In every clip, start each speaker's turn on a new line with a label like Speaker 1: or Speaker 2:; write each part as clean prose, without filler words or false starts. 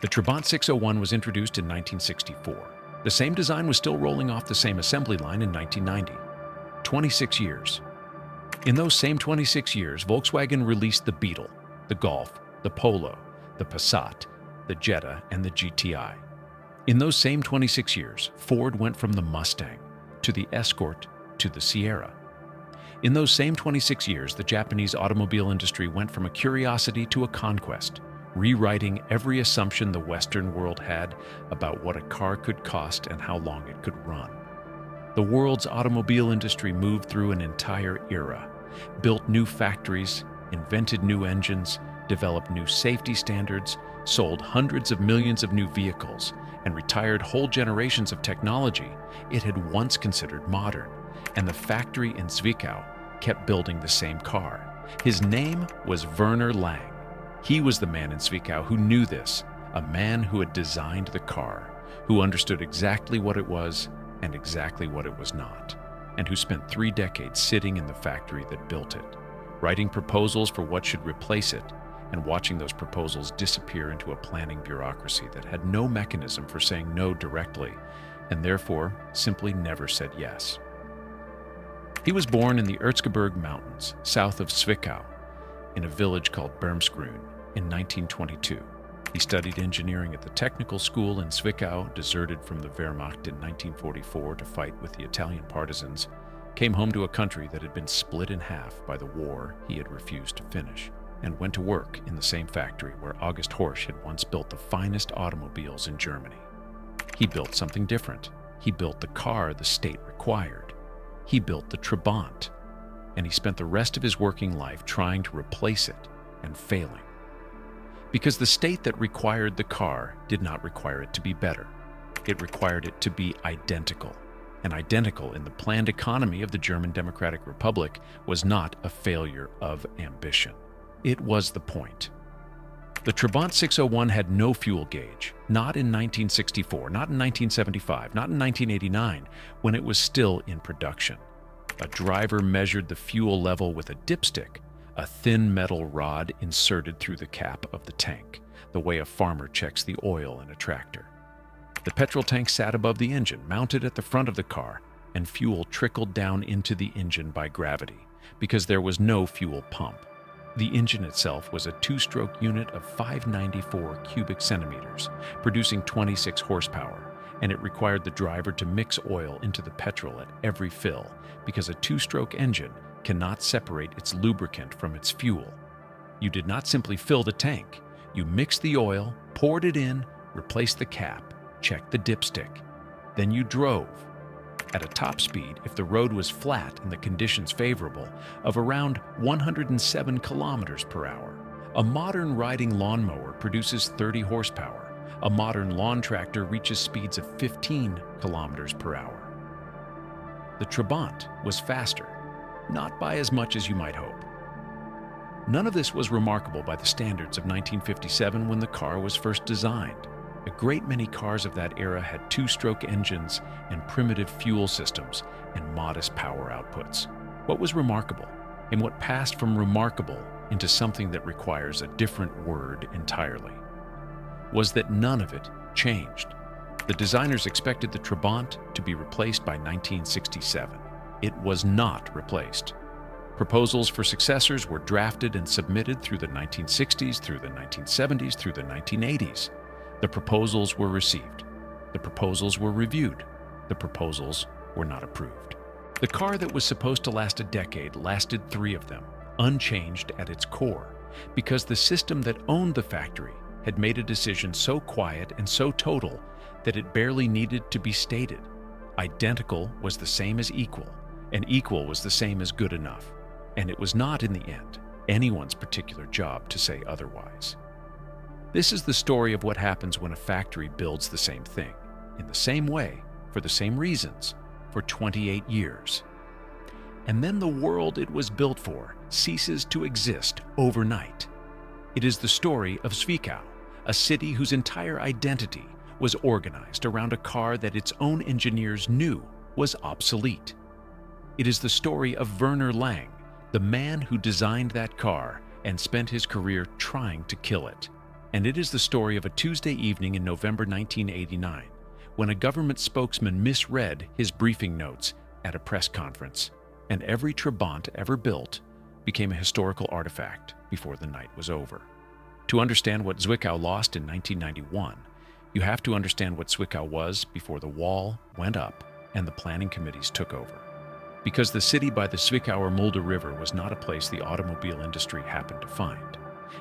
Speaker 1: The Trabant 601 was introduced in 1964. The same design was still rolling off the same assembly line in 1990. 26 years. In those same 26 years, Volkswagen released the Beetle, the Golf, the Polo, the Passat, the Jetta, and the GTI. In those same 26 years, Ford went from the Mustang to the Escort to the Sierra. In those same 26 years, the Japanese automobile industry went from a curiosity to a conquest, rewriting every assumption the Western world had about what a car could cost and how long it could run. The world's automobile industry moved through an entire era, built new factories, invented new engines, developed new safety standards, sold hundreds of millions of new vehicles, and retired whole generations of technology it had once considered modern. And the factory in Zwickau kept building the same car. His name was Werner Lang. He was the man in Zwickau who knew this, a man who had designed the car, who understood exactly what it was and exactly what it was not, and who spent 3 decades sitting in the factory that built it, writing proposals for what should replace it, and watching those proposals disappear into a planning bureaucracy that had no mechanism for saying no directly, and therefore simply never said yes. He was born in the Erzgebirge Mountains, south of Zwickau, in a village called Bermsgrün, in 1922. He studied engineering at the technical school in Zwickau, deserted from the Wehrmacht in 1944 to fight with the Italian partisans, came home to a country that had been split in half by the war he had refused to finish, and went to work in the same factory where August Horsch had once built the finest automobiles in Germany. He built something different. He built the car the state required. He built the Trabant, and he spent the rest of his working life trying to replace it and failing. Because the state that required the car did not require it to be better. It required it to be identical. And identical in the planned economy of the German Democratic Republic was not a failure of ambition. It was the point. The Trabant 601 had no fuel gauge, not in 1964, not in 1975, not in 1989, when it was still in production. A driver measured the fuel level with a dipstick, a thin metal rod inserted through the cap of the tank, the way a farmer checks the oil in a tractor. The petrol tank sat above the engine, mounted at the front of the car, and fuel trickled down into the engine by gravity, because there was no fuel pump. The engine itself was a 2-stroke unit of 594 cubic centimeters, producing 26 horsepower, and it required the driver to mix oil into the petrol at every fill, because a 2-stroke engine cannot separate its lubricant from its fuel. You did not simply fill the tank. You mixed the oil, poured it in, replaced the cap, checked the dipstick. Then you drove. At a top speed, if the road was flat and the conditions favorable, of around 107 kilometers per hour. A modern riding lawnmower produces 30 horsepower. A modern lawn tractor reaches speeds of 15 kilometers per hour. The Trabant was faster, not by as much as you might hope. None of this was remarkable by the standards of 1957 when the car was first designed. A great many cars of that era had 2-stroke engines and primitive fuel systems and modest power outputs. What was remarkable, and what passed from remarkable into something that requires a different word entirely, was that none of it changed. The designers expected the Trabant to be replaced by 1967. It was not replaced. Proposals for successors were drafted and submitted through the 1960s, through the 1970s, through the 1980s. The proposals were received. The proposals were reviewed. The proposals were not approved. The car that was supposed to last a decade lasted 3 of them, unchanged at its core, because the system that owned the factory had made a decision so quiet and so total that it barely needed to be stated. Identical was the same as equal, and equal was the same as good enough. And it was not, in the end, anyone's particular job to say otherwise. This is the story of what happens when a factory builds the same thing, in the same way, for the same reasons, for 28 years. And then the world it was built for ceases to exist overnight. It is the story of Zwickau, a city whose entire identity was organized around a car that its own engineers knew was obsolete. It is the story of Werner Lang, the man who designed that car and spent his career trying to kill it. and it is the story of a Tuesday evening in November 1989, when a government spokesman misread his briefing notes at a press conference, and every Trabant ever built became a historical artifact before the night was over. To understand what Zwickau lost in 1991, you have to understand what Zwickau was before the wall went up and the planning committees took over. Because the city by the Zwickauer Mulde River was not a place the automobile industry happened to find.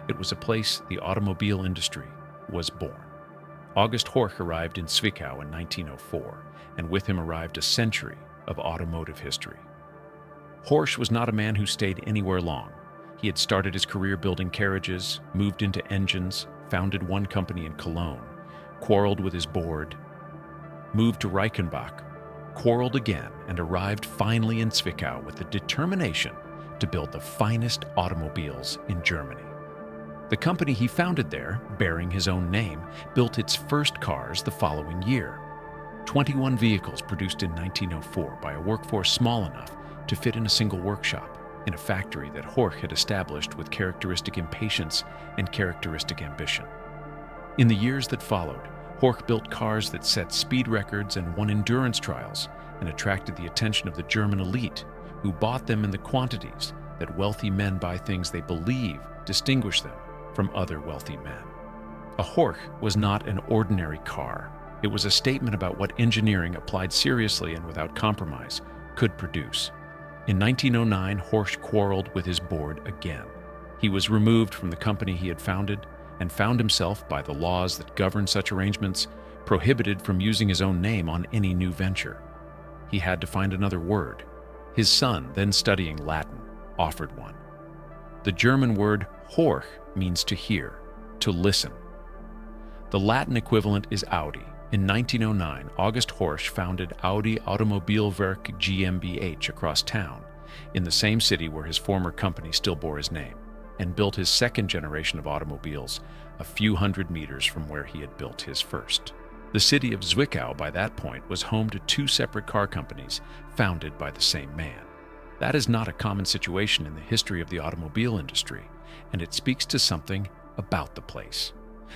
Speaker 1: It was a place the automobile industry was born. August Horch arrived in Zwickau in 1904, and with him arrived a century of automotive history. Horch was not a man who stayed anywhere long. He had started his career building carriages, moved into engines, founded one company in Cologne, quarreled with his board, moved to Reichenbach, quarreled again, and arrived finally in Zwickau with the determination to build the finest automobiles in Germany. The company he founded there, bearing his own name, built its first cars the following year. 21 vehicles produced in 1904 by a workforce small enough to fit in a single workshop, in a factory that Horch had established with characteristic impatience and characteristic ambition. In the years that followed, Horch built cars that set speed records and won endurance trials and attracted the attention of the German elite, who bought them in the quantities that wealthy men buy things they believe distinguish them from other wealthy men. A Horch was not an ordinary car. It was a statement about what engineering applied seriously and without compromise could produce. In 1909, Horch quarreled with his board again. He was removed from the company he had founded and found himself, by the laws that govern such arrangements, prohibited from using his own name on any new venture. He had to find another word. His son, then studying Latin, offered one. The German word Horch means to hear, to listen. The Latin equivalent is Audi. In 1909, August Horch founded Audi Automobilwerk GmbH across town, in the same city where his former company still bore his name, and built his second generation of automobiles a few hundred meters from where he had built his first. The city of Zwickau by that point was home to two separate car companies founded by the same man. That is not a common situation in the history of the automobile industry, and it speaks to something about the place.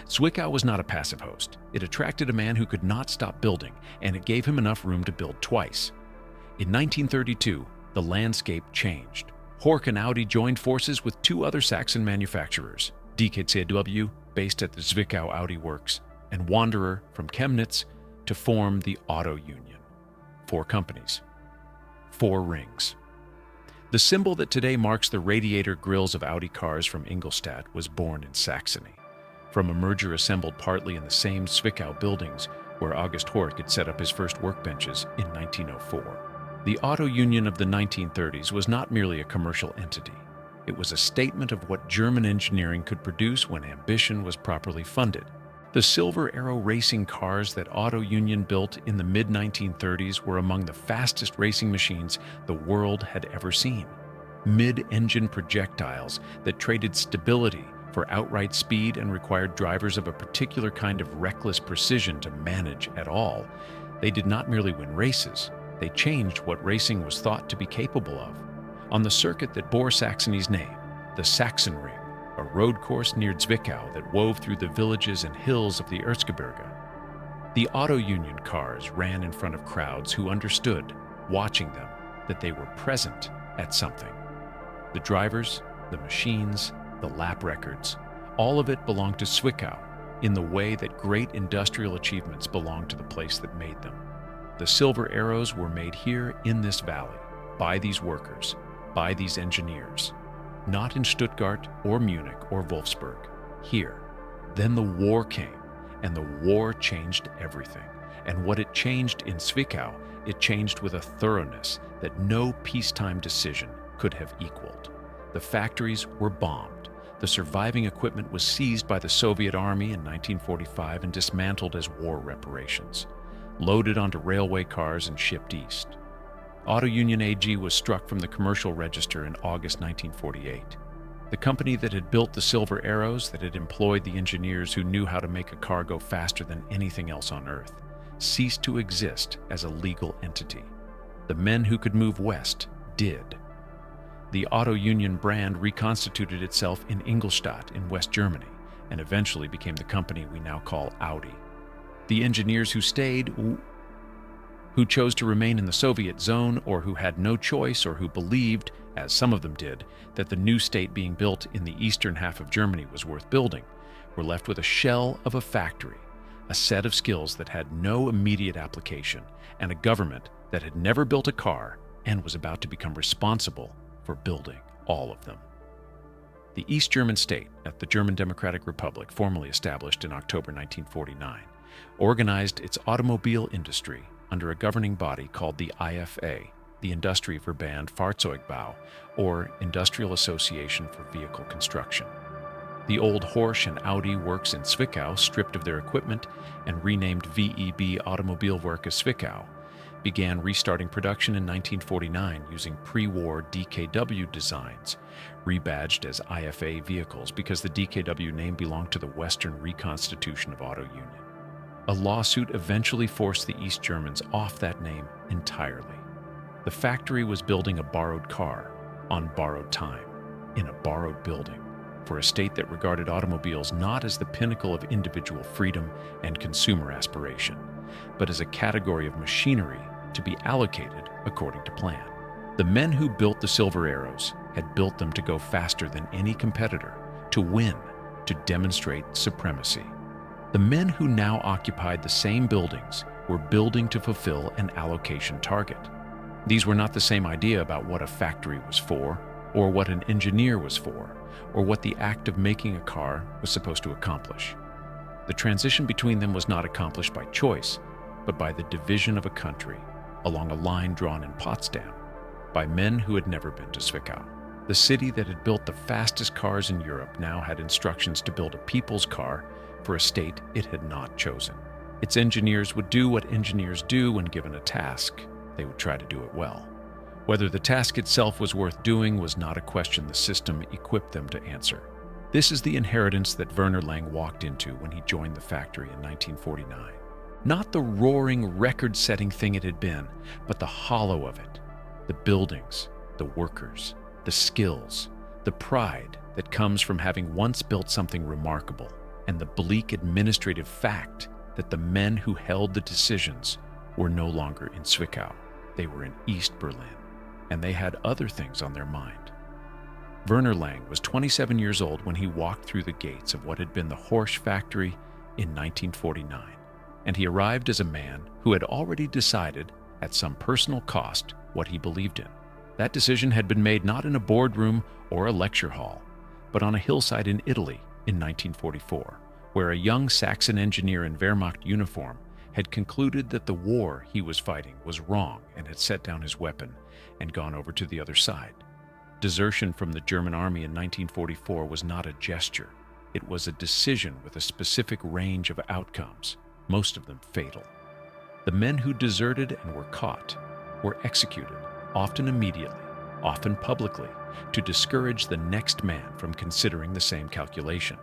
Speaker 1: Zwickau was not a passive host. It attracted a man who could not stop building, and it gave him enough room to build twice. In 1932, the landscape changed. Horch and Audi joined forces with two other Saxon manufacturers, DKCW, based at the Zwickau Audi Works, and Wanderer from Chemnitz, to form the Auto Union. 4 companies. 4 rings. The symbol that today marks the radiator grills of Audi cars from Ingolstadt was born in Saxony, from a merger assembled partly in the same Zwickau buildings where August Horch had set up his first workbenches in 1904. The Auto Union of the 1930s was not merely a commercial entity. It was a statement of what German engineering could produce when ambition was properly funded. The Silver Arrow racing cars that Auto Union built in the mid-1930s were among the fastest racing machines the world had ever seen. Mid-engine projectiles that traded stability for outright speed and required drivers of a particular kind of reckless precision to manage at all. They did not merely win races, they changed what racing was thought to be capable of. On the circuit that bore Saxony's name, the Saxon Ring, a road course near Zwickau that wove through the villages and hills of the Erzgebirge, the Auto Union cars ran in front of crowds who understood, watching them, that they were present at something. The drivers, the machines, the lap records, all of it belonged to Zwickau in the way that great industrial achievements belong to the place that made them. The Silver Arrows were made here in this valley, by these workers, by these engineers, not in Stuttgart or Munich or Wolfsburg, here. Then the war came, and the war changed everything. And what it changed in Zwickau, it changed with a thoroughness that no peacetime decision could have equaled. The factories were bombed. The surviving equipment was seized by the Soviet Army in 1945 and dismantled as war reparations, loaded onto railway cars and shipped east. Auto Union AG was struck from the commercial register in August 1948. The company that had built the Silver Arrows, that had employed the engineers who knew how to make a car go faster than anything else on Earth, ceased to exist as a legal entity. The men who could move west did. The Auto Union brand reconstituted itself in Ingolstadt in West Germany, and eventually became the company we now call Audi. The engineers who stayed, who chose to remain in the Soviet zone, or who had no choice, or who believed, as some of them did, that the new state being built in the eastern half of Germany was worth building, were left with a shell of a factory, a set of skills that had no immediate application, and a government that had never built a car and was about to become responsible for building all of them. The East German state, at the German Democratic Republic, formally established in October 1949, organized its automobile industry under a governing body called the IFA, the Industrieverband Fahrzeugbau, or Industrial Association for Vehicle Construction. The old Horsch and Audi works in Zwickau, stripped of their equipment and renamed VEB Automobilwerke Zwickau, began restarting production in 1949 using pre-war DKW designs, rebadged as IFA vehicles because the DKW name belonged to the Western Reconstitution of Auto Union. A lawsuit eventually forced the East Germans off that name entirely. The factory was building a borrowed car on borrowed time in a borrowed building for a state that regarded automobiles not as the pinnacle of individual freedom and consumer aspiration, but as a category of machinery to be allocated according to plan. The men who built the Silver Arrows had built them to go faster than any competitor, to win, to demonstrate supremacy. The men who now occupied the same buildings were building to fulfill an allocation target. These were not the same idea about what a factory was for, or what an engineer was for, or what the act of making a car was supposed to accomplish. The transition between them was not accomplished by choice, but by the division of a country along a line drawn in Potsdam by men who had never been to Zwickau. The city that had built the fastest cars in Europe now had instructions to build a people's car for a state it had not chosen. Its engineers would do what engineers do when given a task. They would try to do it well. Whether the task itself was worth doing was not a question the system equipped them to answer. This is the inheritance that Werner Lang walked into when he joined the factory in 1949. Not the roaring, record-setting thing it had been, but the hollow of it. The buildings, the workers, the skills, the pride that comes from having once built something remarkable, and the bleak administrative fact that the men who held the decisions were no longer in Zwickau. They were in East Berlin, and they had other things on their mind. Werner Lang was 27 years old when he walked through the gates of what had been the Horsch factory in 1949, and he arrived as a man who had already decided, at some personal cost, what he believed in. That decision had been made not in a boardroom or a lecture hall, but on a hillside in Italy in 1944, where a young Saxon engineer in Wehrmacht uniform had concluded that the war he was fighting was wrong and had set down his weapon and gone over to the other side. Desertion from the German army in 1944 was not a gesture. It was a decision with a specific range of outcomes, most of them fatal. The men who deserted and were caught were executed, often immediately, often publicly, to discourage the next man from considering the same calculation.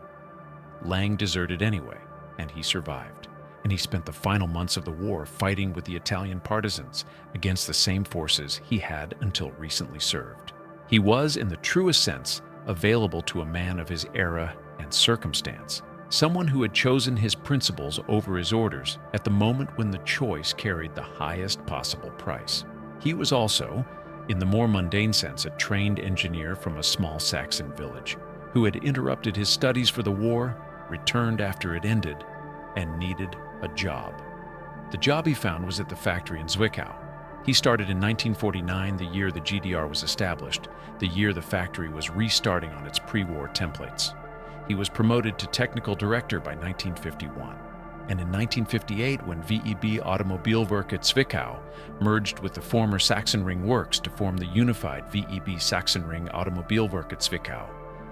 Speaker 1: Lang deserted anyway, and he survived, and he spent the final months of the war fighting with the Italian partisans against the same forces he had until recently served. He was, in the truest sense, available to a man of his era and circumstance, someone who had chosen his principles over his orders at the moment when the choice carried the highest possible price. He was also, in the more mundane sense, a trained engineer from a small Saxon village who had interrupted his studies for the war, returned after it ended, and needed a job. The job he found was at the factory in Zwickau. He started in 1949, the year the GDR was established, the year the factory was restarting on its pre-war templates. He was promoted to technical director by 1951. And in 1958, when VEB Automobilwerke Zwickau merged with the former Sachsenring Works to form the unified VEB Sachsenring Automobilwerke Zwickau,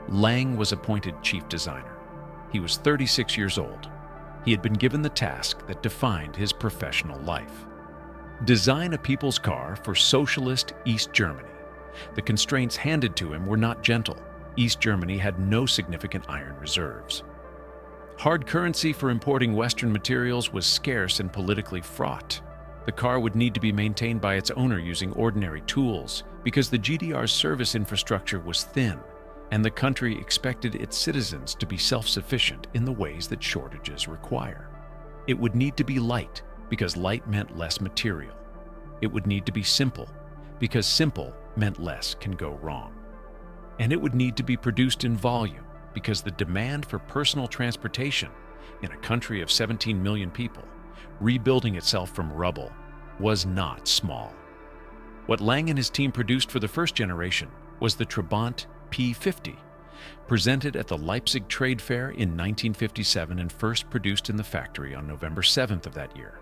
Speaker 1: Lang was appointed chief designer. He was 36 years old. He had been given the task that defined his professional life. Design a people's car for socialist East Germany. The constraints handed to him were not gentle. East Germany had no significant iron reserves. Hard currency for importing Western materials was scarce and politically fraught. The car would need to be maintained by its owner using ordinary tools because the GDR's service infrastructure was thin, and the country expected its citizens to be self-sufficient in the ways that shortages require. It would need to be light, because light meant less material. It would need to be simple, because simple meant less can go wrong. And it would need to be produced in volume, because the demand for personal transportation in a country of 17 million people, rebuilding itself from rubble, was not small. What Lang and his team produced for the first generation was the Trabant P50, presented at the Leipzig Trade Fair in 1957 and first produced in the factory on November 7th of that year.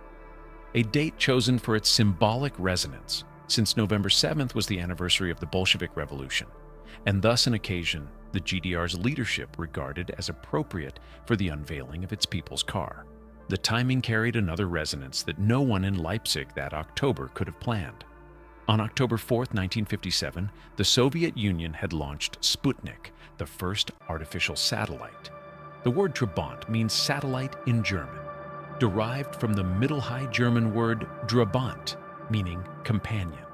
Speaker 1: A date chosen for its symbolic resonance, since November 7th was the anniversary of the Bolshevik Revolution, and thus an occasion the GDR's leadership regarded as appropriate for the unveiling of its people's car. The timing carried another resonance that no one in Leipzig that October could have planned. On October 4, 1957, the Soviet Union had launched Sputnik, the first artificial satellite. The word Trabant means satellite in German, derived from the Middle High German word Trabant, meaning companion.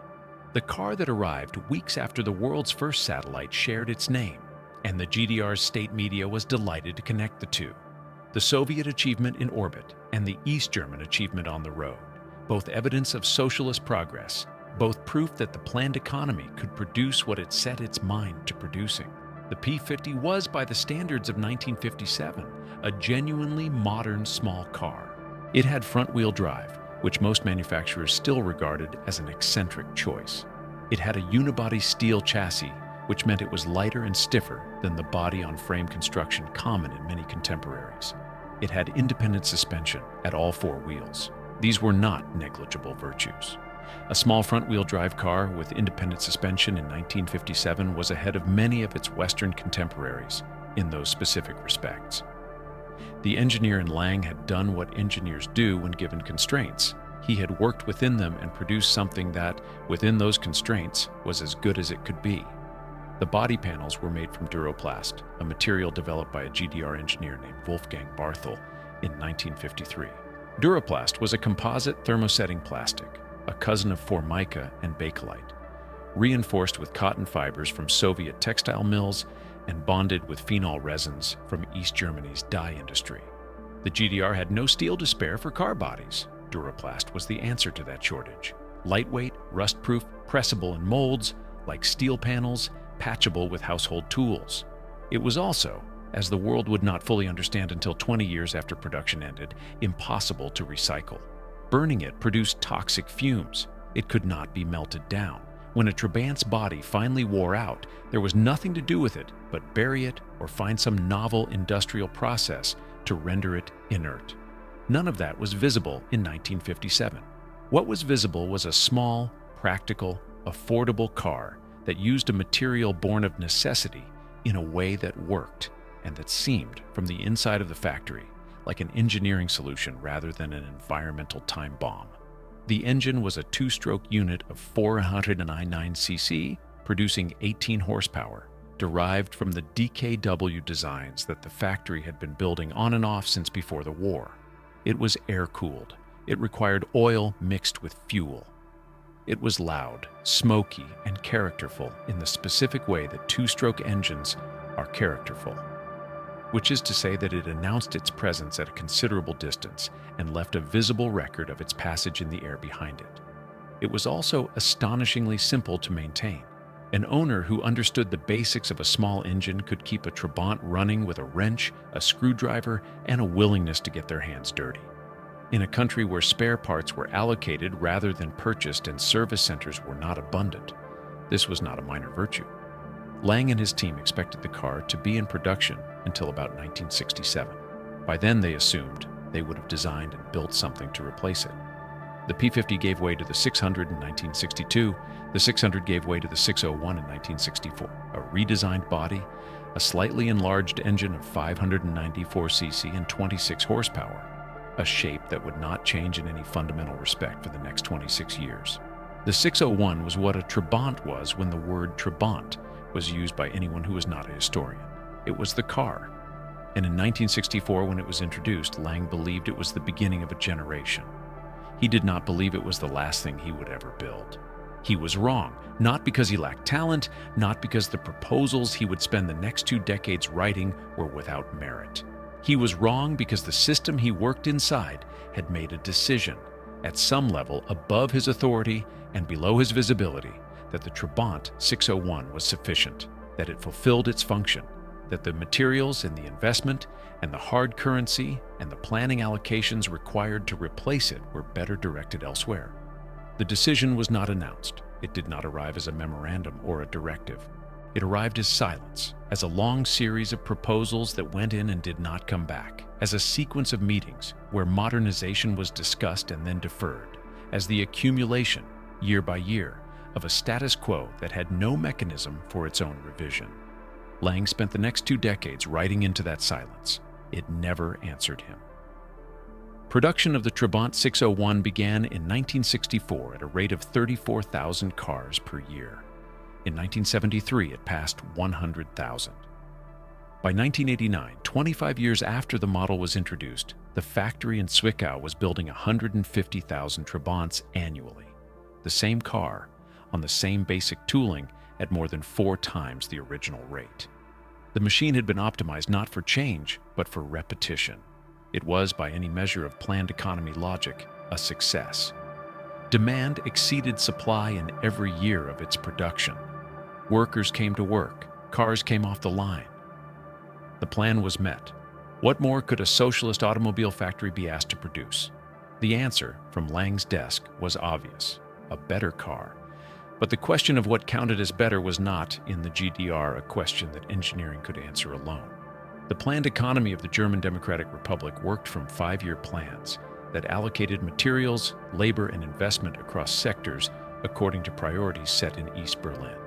Speaker 1: The car that arrived weeks after the world's first satellite shared its name, and the GDR's state media was delighted to connect the two. The Soviet achievement in orbit and the East German achievement on the road, both evidence of socialist progress, both proof that the planned economy could produce what it set its mind to producing. The P50 was, by the standards of 1957, a genuinely modern small car. It had front-wheel drive, which most manufacturers still regarded as an eccentric choice. It had a unibody steel chassis, which meant it was lighter and stiffer than the body-on-frame construction common in many contemporaries. It had independent suspension at all four wheels. These were not negligible virtues. A small front-wheel drive car with independent suspension in 1957 was ahead of many of its Western contemporaries in those specific respects. The engineer in Lang had done what engineers do when given constraints. He had worked within them and produced something that, within those constraints, was as good as it could be. The body panels were made from duroplast, a material developed by a GDR engineer named Wolfgang Barthel in 1953. Duroplast was a composite thermosetting plastic, a cousin of formica and bakelite, reinforced with cotton fibers from Soviet textile mills and bonded with phenol resins from East Germany's dye industry. The GDR had no steel to spare for car bodies. Duroplast was the answer to that shortage. Lightweight, rust-proof, pressable in molds, like steel panels, patchable with household tools. It was also, as the world would not fully understand until 20 years after production ended, impossible to recycle. Burning it produced toxic fumes. It could not be melted down. When a Trabant's body finally wore out, there was nothing to do with it but bury it or find some novel industrial process to render it inert. None of that was visible in 1957. What was visible was a small, practical, affordable car that used a material born of necessity in a way that worked and that seemed, from the inside of the factory, like an engineering solution rather than an environmental time bomb. The engine was a two-stroke unit of 499 cc, producing 18 horsepower, derived from the DKW designs that the factory had been building on and off since before the war. It was air-cooled. It required oil mixed with fuel. It was loud, smoky, and characterful in the specific way that two-stroke engines are characterful, which is to say that it announced its presence at a considerable distance and left a visible record of its passage in the air behind it. It was also astonishingly simple to maintain. An owner who understood the basics of a small engine could keep a Trabant running with a wrench, a screwdriver, and a willingness to get their hands dirty. In a country where spare parts were allocated rather than purchased and service centers were not abundant, this was not a minor virtue. Lang and his team expected the car to be in production until about 1967. By then, they assumed they would have designed and built something to replace it. The P50 gave way to the 600 in 1962, the 600 gave way to the 601 in 1964, a redesigned body, a slightly enlarged engine of 594 cc and 26 horsepower, a shape that would not change in any fundamental respect for the next 26 years. The 601 was what a Trabant was when the word Trabant was used by anyone who was not a historian. It was the car. And in 1964, when it was introduced, Lang believed it was the beginning of a generation. He did not believe it was the last thing he would ever build. He was wrong, not because he lacked talent, not because the proposals he would spend the next 2 decades writing were without merit. He was wrong because the system he worked inside had made a decision, at some level above his authority and below his visibility, that the Trabant 601 was sufficient, that it fulfilled its function, that the materials and the investment and the hard currency and the planning allocations required to replace it were better directed elsewhere. The decision was not announced. It did not arrive as a memorandum or a directive. It arrived as silence, as a long series of proposals that went in and did not come back, as a sequence of meetings where modernization was discussed and then deferred, as the accumulation, year by year, of a status quo that had no mechanism for its own revision. Lang spent the next 2 decades writing into that silence. It never answered him. Production of the Trabant 601 began in 1964 at a rate of 34,000 cars per year. In 1973, it passed 100,000. By 1989, 25 years after the model was introduced, the factory in Zwickau was building 150,000 Trabants annually. The same car, on the same basic tooling, at more than 4 times the original rate. The machine had been optimized not for change, but for repetition. It was, by any measure of planned economy logic, a success. Demand exceeded supply in every year of its production. Workers came to work, cars came off the line. The plan was met. What more could a socialist automobile factory be asked to produce? The answer, from Lang's desk, was obvious: a better car. But the question of what counted as better was not, in the GDR, a question that engineering could answer alone. The planned economy of the German Democratic Republic worked from 5-year plans that allocated materials, labor, and investment across sectors according to priorities set in East Berlin.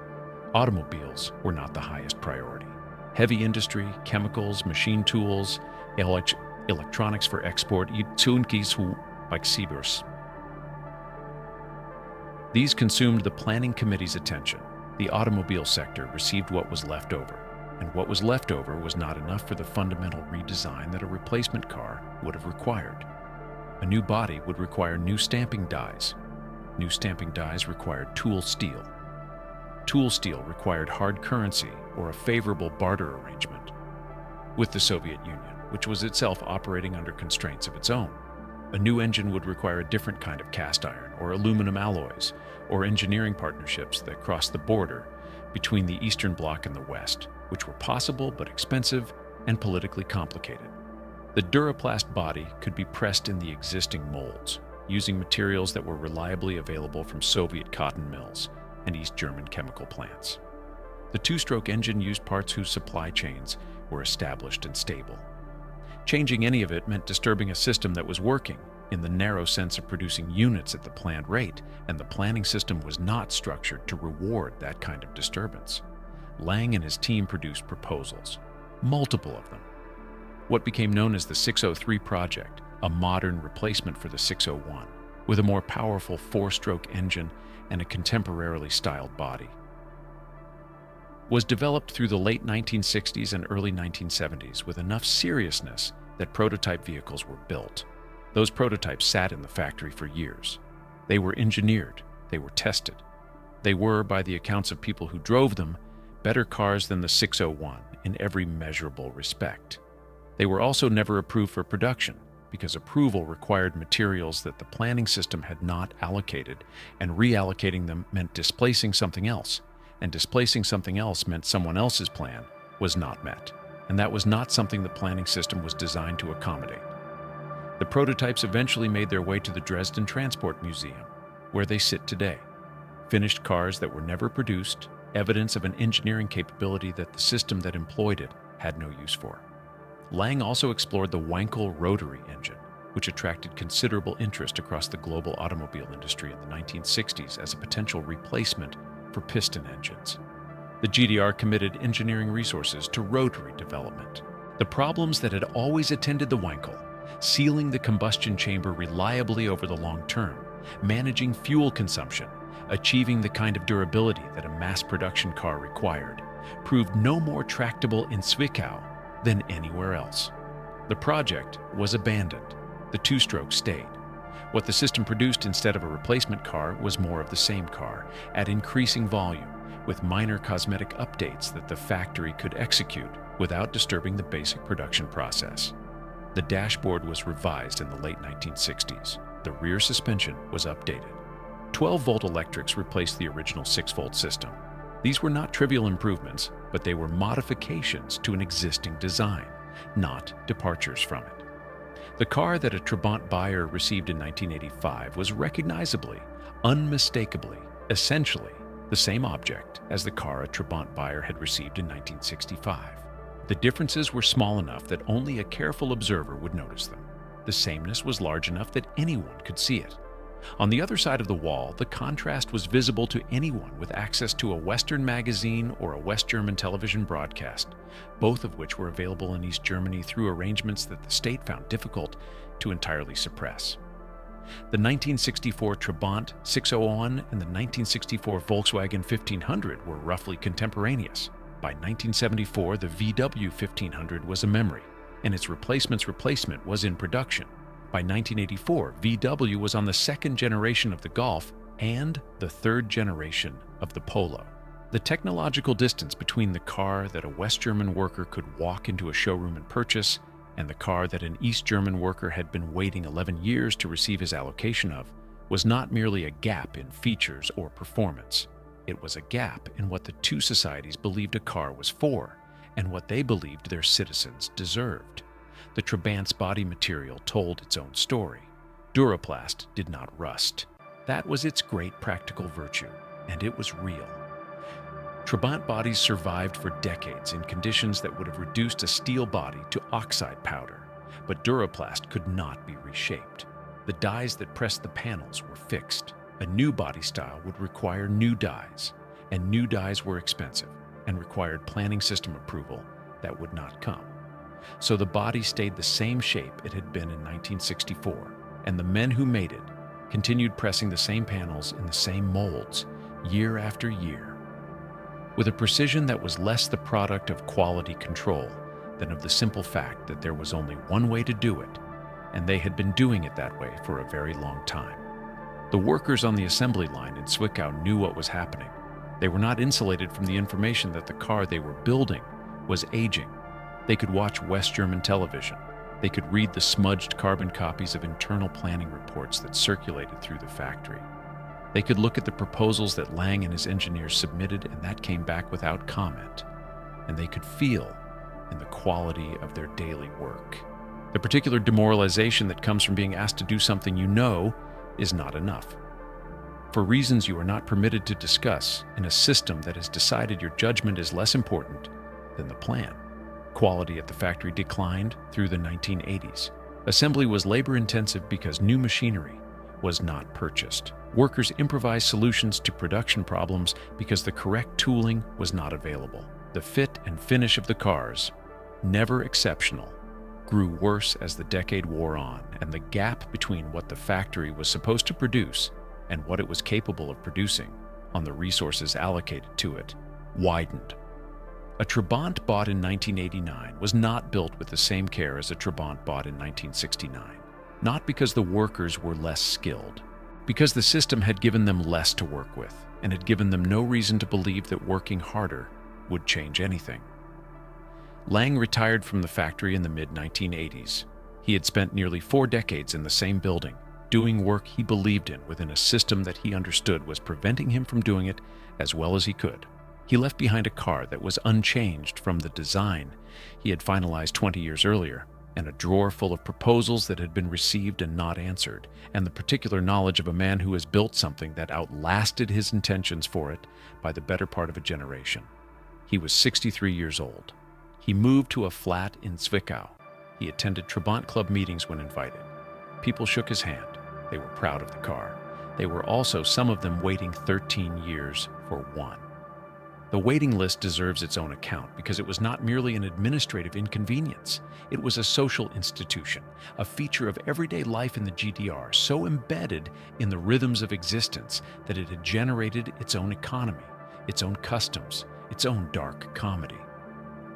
Speaker 1: Automobiles were not the highest priority. Heavy industry, chemicals, machine tools, electronics for export, these consumed the planning committee's attention. The automobile sector received what was left over, and what was left over was not enough for the fundamental redesign that a replacement car would have required. A new body would require new stamping dies. New stamping dies required tool steel. Tool steel required hard currency or a favorable barter arrangement with the Soviet Union, which was itself operating under constraints of its own. A new engine would require a different kind of cast iron or aluminum alloys or engineering partnerships that crossed the border between the Eastern Bloc and the West, which were possible but expensive and politically complicated. The Duraplast body could be pressed in the existing molds, using materials that were reliably available from Soviet cotton mills and East German chemical plants. The 2-stroke engine used parts whose supply chains were established and stable. Changing any of it meant disturbing a system that was working, in the narrow sense of producing units at the planned rate, and the planning system was not structured to reward that kind of disturbance. Lang and his team produced proposals, multiple of them. What became known as the 603 project, a modern replacement for the 601, with a more powerful 4-stroke engine and a contemporarily styled body, was developed through the late 1960s and early 1970s with enough seriousness that prototype vehicles were built. Those prototypes sat in the factory for years. They were engineered, they were tested. They were, by the accounts of people who drove them, better cars than the 601 in every measurable respect. They were also never approved for production, because approval required materials that the planning system had not allocated, and reallocating them meant displacing something else, and displacing something else meant someone else's plan was not met, and that was not something the planning system was designed to accommodate. The prototypes eventually made their way to the Dresden Transport Museum, where they sit today. Finished cars that were never produced, evidence of an engineering capability that the system that employed it had no use for. Lang also explored the Wankel rotary engine, which attracted considerable interest across the global automobile industry in the 1960s as a potential replacement for piston engines. The GDR committed engineering resources to rotary development. The problems that had always attended the Wankel, sealing the combustion chamber reliably over the long term, managing fuel consumption, achieving the kind of durability that a mass production car required, proved no more tractable in Zwickau than anywhere else. The project was abandoned. The 2-stroke stayed. What the system produced instead of a replacement car was more of the same car, at increasing volume, with minor cosmetic updates that the factory could execute without disturbing the basic production process. The dashboard was revised in the late 1960s. The rear suspension was updated. 12-volt electrics replaced the original 6-volt system. These were not trivial improvements, but they were modifications to an existing design, not departures from it. The car that a Trabant buyer received in 1985 was recognizably, unmistakably, essentially the same object as the car a Trabant buyer had received in 1965. The differences were small enough that only a careful observer would notice them. The sameness was large enough that anyone could see it. On the other side of the wall, the contrast was visible to anyone with access to a Western magazine or a West German television broadcast, both of which were available in East Germany through arrangements that the state found difficult to entirely suppress. The 1964 Trabant 601 and the 1964 Volkswagen 1500 were roughly contemporaneous. By 1974, the VW 1500 was a memory, and its replacement was in production. By 1984, VW was on the second generation of the Golf and the third generation of the Polo. The technological distance between the car that a West German worker could walk into a showroom and purchase and the car that an East German worker had been waiting 11 years to receive his allocation of was not merely a gap in features or performance. It was a gap in what the two societies believed a car was for and what they believed their citizens deserved. The Trabant's body material told its own story. Duraplast did not rust. That was its great practical virtue, and it was real. Trabant bodies survived for decades in conditions that would have reduced a steel body to oxide powder, but Duraplast could not be reshaped. The dies that pressed the panels were fixed. A new body style would require new dies, and new dies were expensive and required planning system approval that would not come. So the body stayed the same shape it had been in 1964, and the men who made it continued pressing the same panels in the same molds year after year, with a precision that was less the product of quality control than of the simple fact that there was only one way to do it, and they had been doing it that way for a very long time. The workers on the assembly line in Zwickau knew what was happening. They were not insulated from the information that the car they were building was aging. They could watch West German television. They could read the smudged carbon copies of internal planning reports that circulated through the factory. They could look at the proposals that Lang and his engineers submitted, and that came back without comment. And they could feel in the quality of their daily work. The particular demoralization that comes from being asked to do something you know is not enough. For reasons you are not permitted to discuss in a system that has decided your judgment is less important than the plan. Quality at the factory declined through the 1980s. Assembly was labor-intensive because new machinery was not purchased. Workers improvised solutions to production problems because the correct tooling was not available. The fit and finish of the cars, never exceptional, grew worse as the decade wore on, and the gap between what the factory was supposed to produce and what it was capable of producing on the resources allocated to it widened. A Trabant bought in 1989 was not built with the same care as a Trabant bought in 1969, not because the workers were less skilled, because the system had given them less to work with and had given them no reason to believe that working harder would change anything. Lang retired from the factory in the mid-1980s. He had spent nearly 4 decades in the same building, doing work he believed in within a system that he understood was preventing him from doing it as well as he could. He left behind a car that was unchanged from the design he had finalized 20 years earlier, and a drawer full of proposals that had been received and not answered, and the particular knowledge of a man who has built something that outlasted his intentions for it by the better part of a generation. He was 63 years old. He moved to a flat in Zwickau. He attended Trabant Club meetings when invited. People shook his hand. They were proud of the car. They were also, some of them, waiting 13 years for one. The waiting list deserves its own account because it was not merely an administrative inconvenience. It was a social institution, a feature of everyday life in the GDR, so embedded in the rhythms of existence that it had generated its own economy, its own customs, its own dark comedy.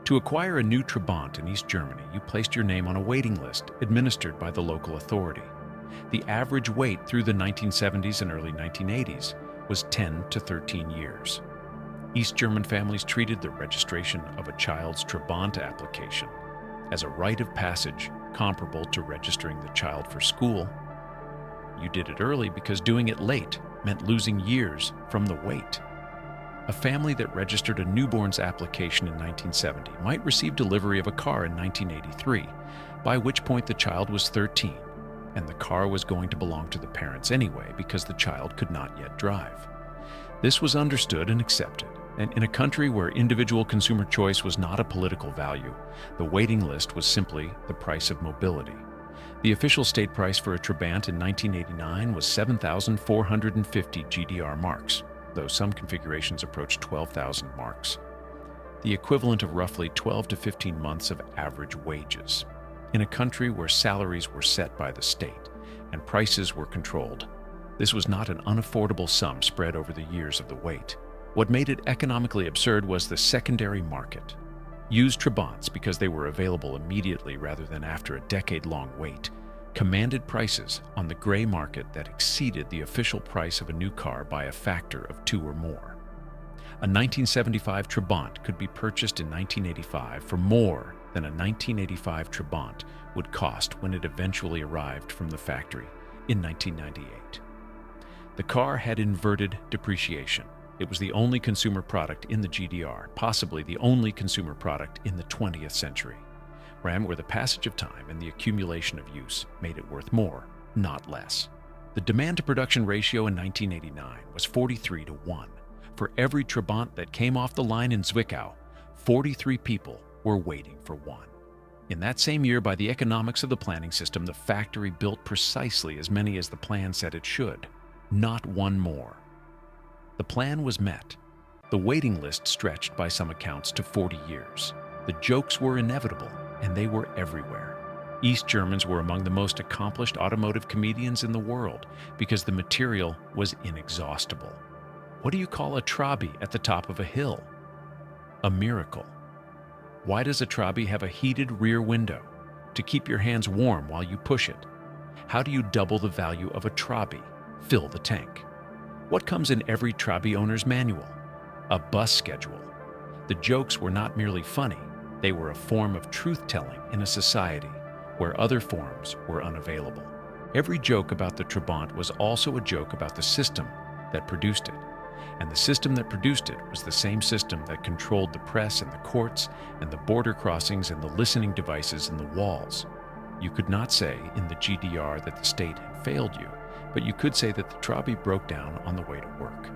Speaker 1: To acquire a new Trabant in East Germany, you placed your name on a waiting list administered by the local authority. The average wait through the 1970s and early 1980s was 10 to 13 years. East German families treated the registration of a child's Trabant application as a rite of passage comparable to registering the child for school. You did it early because doing it late meant losing years from the wait. A family that registered a newborn's application in 1970 might receive delivery of a car in 1983, by which point the child was 13, and the car was going to belong to the parents anyway because the child could not yet drive. This was understood and accepted, and in a country where individual consumer choice was not a political value, the waiting list was simply the price of mobility. The official state price for a Trabant in 1989 was 7,450 GDR marks, though some configurations approached 12,000 marks, the equivalent of roughly 12 to 15 months of average wages. In a country where salaries were set by the state and prices were controlled, this was not an unaffordable sum spread over the years of the wait. What made it economically absurd was the secondary market. Used Trabants, because they were available immediately rather than after a decade-long wait, commanded prices on the gray market that exceeded the official price of a new car by a factor of 2 or more. A 1975 Trabant could be purchased in 1985 for more than a 1985 Trabant would cost when it eventually arrived from the factory in 1998. The car had inverted depreciation. It was the only consumer product in the GDR, possibly the only consumer product in the 20th century, where the passage of time and the accumulation of use made it worth more, not less. The demand-to-production ratio in 1989 was 43 to 1. For every Trabant that came off the line in Zwickau, 43 people were waiting for one. In that same year, by the economics of the planning system, the factory built precisely as many as the plan said it should, not one more. The plan was met. The waiting list stretched by some accounts to 40 years. The jokes were inevitable, and they were everywhere. East Germans were among the most accomplished automotive comedians in the world because the material was inexhaustible. What do you call a Trabi at the top of a hill? A miracle. Why does a Trabi have a heated rear window? To keep your hands warm while you push it. How do you double the value of a Trabi? Fill the tank. What comes in every Trabi owner's manual? A bus schedule. The jokes were not merely funny, they were a form of truth-telling in a society where other forms were unavailable. Every joke about the Trabant was also a joke about the system that produced it. And the system that produced it was the same system that controlled the press and the courts and the border crossings and the listening devices in the walls. You could not say in the GDR that the state had failed you, but you could say that the Trabi broke down on the way to work.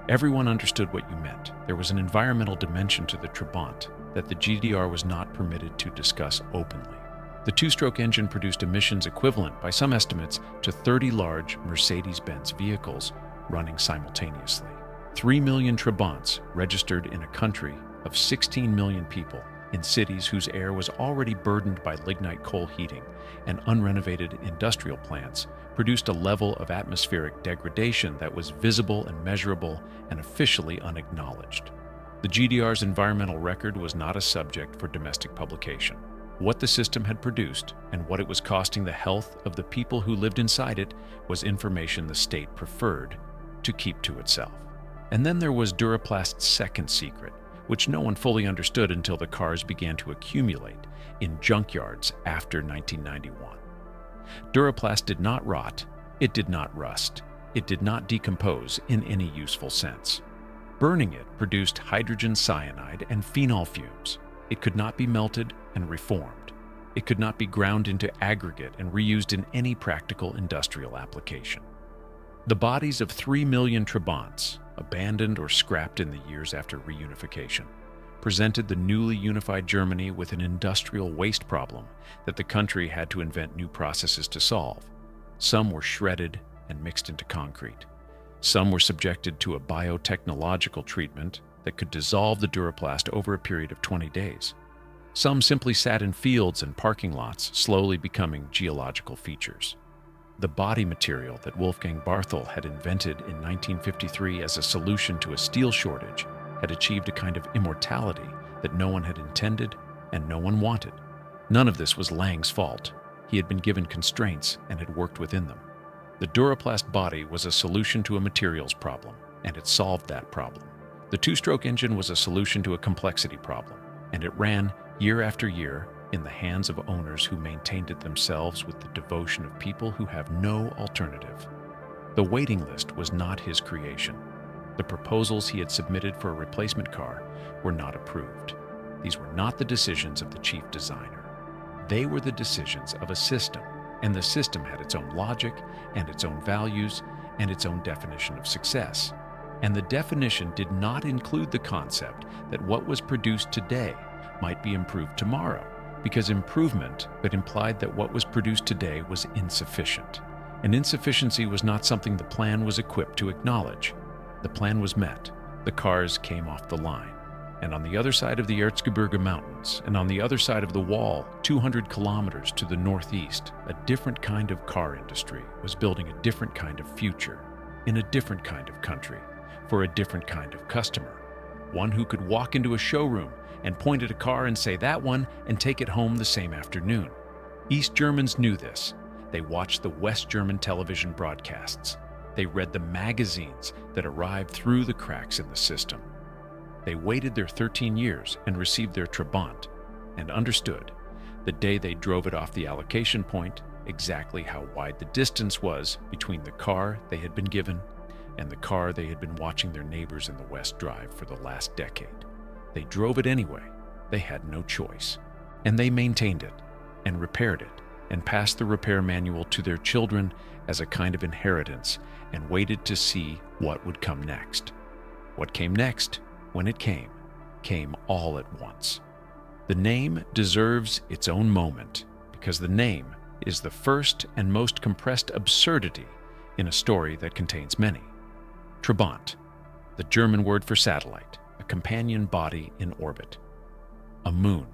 Speaker 1: Everyone understood what you meant. There was an environmental dimension to the Trabant that the GDR was not permitted to discuss openly. The two-stroke engine produced emissions equivalent, by some estimates, to 30 large Mercedes-Benz vehicles running simultaneously. 3 million Trabants registered in a country of 16 million people in cities whose air was already burdened by lignite coal heating and unrenovated industrial plants produced a level of atmospheric degradation that was visible and measurable and officially unacknowledged. The GDR's environmental record was not a subject for domestic publication. What the system had produced and what it was costing the health of the people who lived inside it was information the state preferred to keep to itself. And then there was Duraplast's second secret, which no one fully understood until the cars began to accumulate in junkyards after 1991. Duraplast did not rot, it did not rust, it did not decompose in any useful sense. Burning it produced hydrogen cyanide and phenol fumes. It could not be melted and reformed. It could not be ground into aggregate and reused in any practical industrial application. The bodies of 3 million Trabants, abandoned or scrapped in the years after reunification, presented the newly unified Germany with an industrial waste problem that the country had to invent new processes to solve. Some were shredded and mixed into concrete. Some were subjected to a biotechnological treatment that could dissolve the Duraplast over a period of 20 days. Some simply sat in fields and parking lots, slowly becoming geological features. The body material that Wolfgang Barthel had invented in 1953 as a solution to a steel shortage had achieved a kind of immortality that no one had intended and no one wanted. None of this was Lang's fault. He had been given constraints and had worked within them. The Duraplast body was a solution to a materials problem, and it solved that problem. The two-stroke engine was a solution to a complexity problem, and it ran year after year in the hands of owners who maintained it themselves with the devotion of people who have no alternative. The waiting list was not his creation. The proposals he had submitted for a replacement car were not approved. These were not the decisions of the chief designer. They were the decisions of a system, and the system had its own logic and its own values and its own definition of success. And the definition did not include the concept that what was produced today might be improved tomorrow, because improvement implied that what was produced today was insufficient. And insufficiency was not something the plan was equipped to acknowledge. The plan was met. The cars came off the line. And on the other side of the Erzgebirge Mountains, and on the other side of the wall, 200 kilometers to the northeast, a different kind of car industry was building a different kind of future, in a different kind of country, for a different kind of customer. One who could walk into a showroom and point at a car and say that one and take it home the same afternoon. East Germans knew this. They watched the West German television broadcasts. They read the magazines that arrived through the cracks in the system. They waited their 13 years and received their Trabant, and understood, the day they drove it off the allocation point, exactly how wide the distance was between the car they had been given and the car they had been watching their neighbors in the West drive for the last decade. They drove it anyway. They had no choice. And they maintained it, and repaired it, and passed the repair manual to their children as a kind of inheritance, and waited to see what would come next. What came next, when it came all at once. The name deserves its own moment, because the name is the first and most compressed absurdity in a story that contains many. Trabant, the German word for satellite, a companion body in orbit. A moon.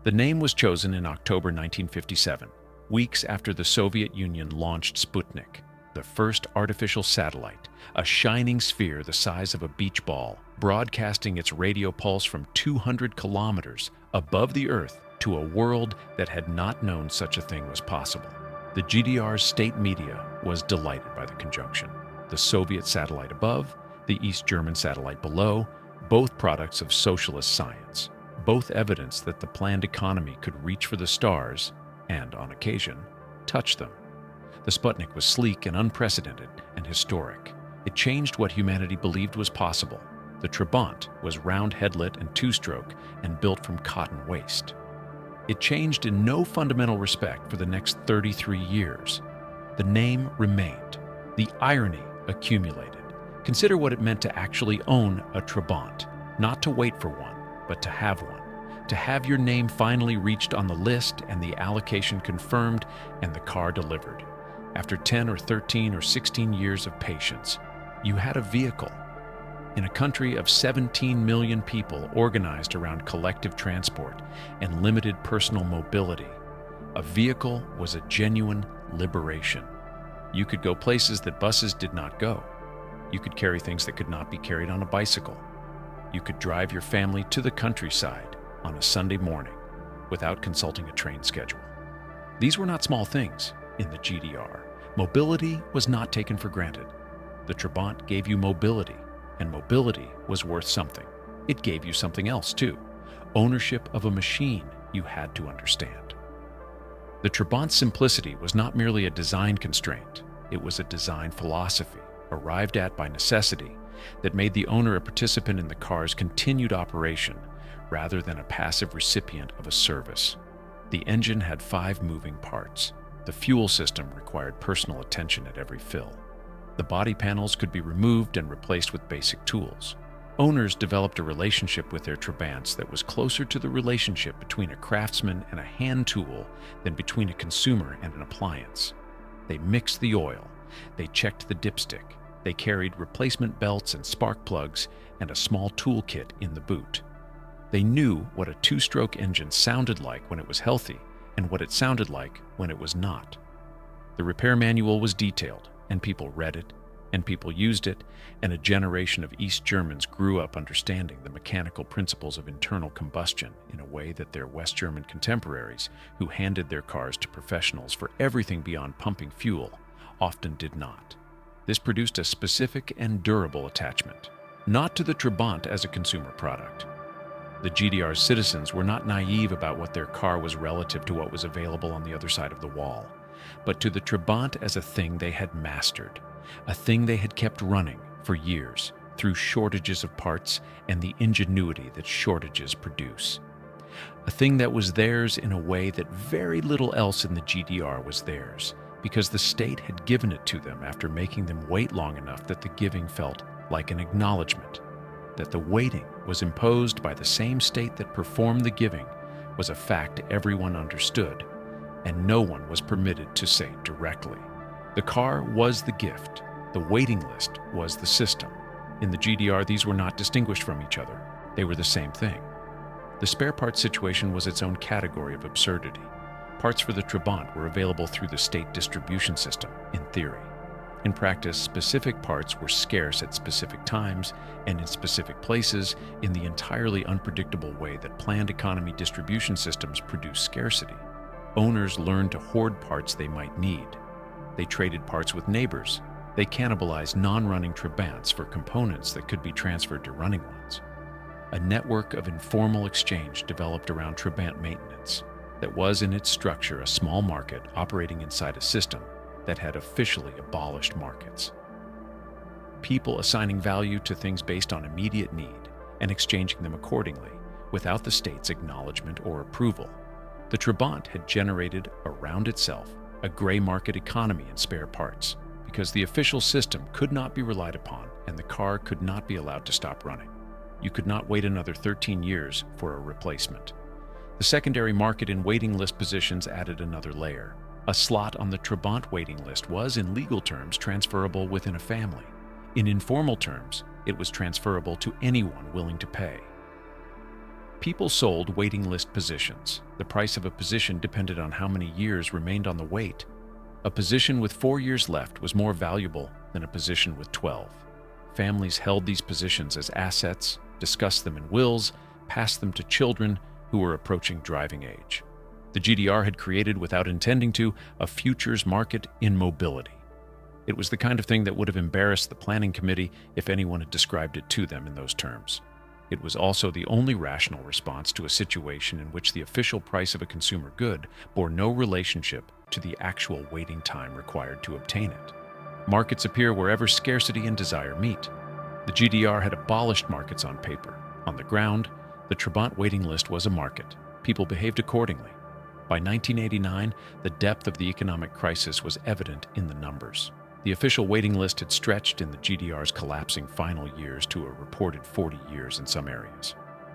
Speaker 1: The name was chosen in October 1957, weeks after the Soviet Union launched Sputnik, the first artificial satellite, a shining sphere the size of a beach ball, broadcasting its radio pulse from 200 kilometers above the Earth to a world that had not known such a thing was possible. The GDR's state media was delighted by the conjunction. The Soviet satellite above, the East German satellite below, both products of socialist science, both evidence that the planned economy could reach for the stars and, on occasion, touch them. The Sputnik was sleek and unprecedented and historic. It changed what humanity believed was possible. The Trabant was round headlit and two-stroke and built from cotton waste. It changed in no fundamental respect for the next 33 years. The name remained. The irony accumulated. Consider what it meant to actually own a Trabant, not to wait for one, but to have one. To have your name finally reached on the list and the allocation confirmed and the car delivered. After 10 or 13 or 16 years of patience, you had a vehicle. In a country of 17 million people organized around collective transport and limited personal mobility, a vehicle was a genuine liberation. You could go places that buses did not go. You could carry things that could not be carried on a bicycle. You could drive your family to the countryside on a Sunday morning without consulting a train schedule. These were not small things in the GDR. Mobility was not taken for granted. The Trabant gave you mobility, and mobility was worth something. It gave you something else too. Ownership of a machine you had to understand. The Trabant's simplicity was not merely a design constraint. It was a design philosophy, arrived at by necessity, that made the owner a participant in the car's continued operation rather than a passive recipient of a service. The engine had 5 moving parts. The fuel system required personal attention at every fill. The body panels could be removed and replaced with basic tools. Owners developed a relationship with their Trabants that was closer to the relationship between a craftsman and a hand tool than between a consumer and an appliance. They mixed the oil. They checked the dipstick. They carried replacement belts and spark plugs and a small toolkit in the boot. They knew what a 2-stroke engine sounded like when it was healthy and what it sounded like when it was not. The repair manual was detailed, and people read it, and people used it, and a generation of East Germans grew up understanding the mechanical principles of internal combustion in a way that their West German contemporaries, who handed their cars to professionals for everything beyond pumping fuel, often did not. This produced a specific and durable attachment, not to the Trabant as a consumer product. The GDR's citizens were not naive about what their car was relative to what was available on the other side of the wall, but to the Trabant as a thing they had mastered, a thing they had kept running for years through shortages of parts and the ingenuity that shortages produce. A thing that was theirs in a way that very little else in the GDR was theirs, because the state had given it to them after making them wait long enough that the giving felt like an acknowledgement. That the waiting was imposed by the same state that performed the giving was a fact everyone understood, and no one was permitted to say directly. The car was the gift, the waiting list was the system. In the GDR, these were not distinguished from each other. They were the same thing. The spare parts situation was its own category of absurdity. Parts for the Trabant were available through the state distribution system, in theory. In practice, specific parts were scarce at specific times and in specific places in the entirely unpredictable way that planned economy distribution systems produce scarcity. Owners learned to hoard parts they might need. They traded parts with neighbors. They cannibalized non-running Trabants for components that could be transferred to running ones. A network of informal exchange developed around Trabant maintenance that was in its structure a small market operating inside a system that had officially abolished markets. People assigning value to things based on immediate need and exchanging them accordingly without the state's acknowledgement or approval. The Trabant had generated around itself a gray market economy in spare parts because the official system could not be relied upon and the car could not be allowed to stop running. You could not wait another 13 years for a replacement. The secondary market in waiting list positions added another layer. A slot on the Trabant waiting list was, in legal terms, transferable within a family. In informal terms, it was transferable to anyone willing to pay. People sold waiting list positions. The price of a position depended on how many years remained on the wait. A position with 4 years left was more valuable than a position with 12. Families held these positions as assets, discussed them in wills, passed them to children who were approaching driving age. The GDR had created, without intending to, a futures market in mobility. It was the kind of thing that would have embarrassed the planning committee if anyone had described it to them in those terms. It was also the only rational response to a situation in which the official price of a consumer good bore no relationship to the actual waiting time required to obtain it. Markets appear wherever scarcity and desire meet. The GDR had abolished markets on paper. On the ground, the Trabant waiting list was a market. People behaved accordingly. By 1989, the depth of the economic crisis was evident in the numbers. The official waiting list had stretched in the GDR's collapsing final years to a reported 40 years in some areas.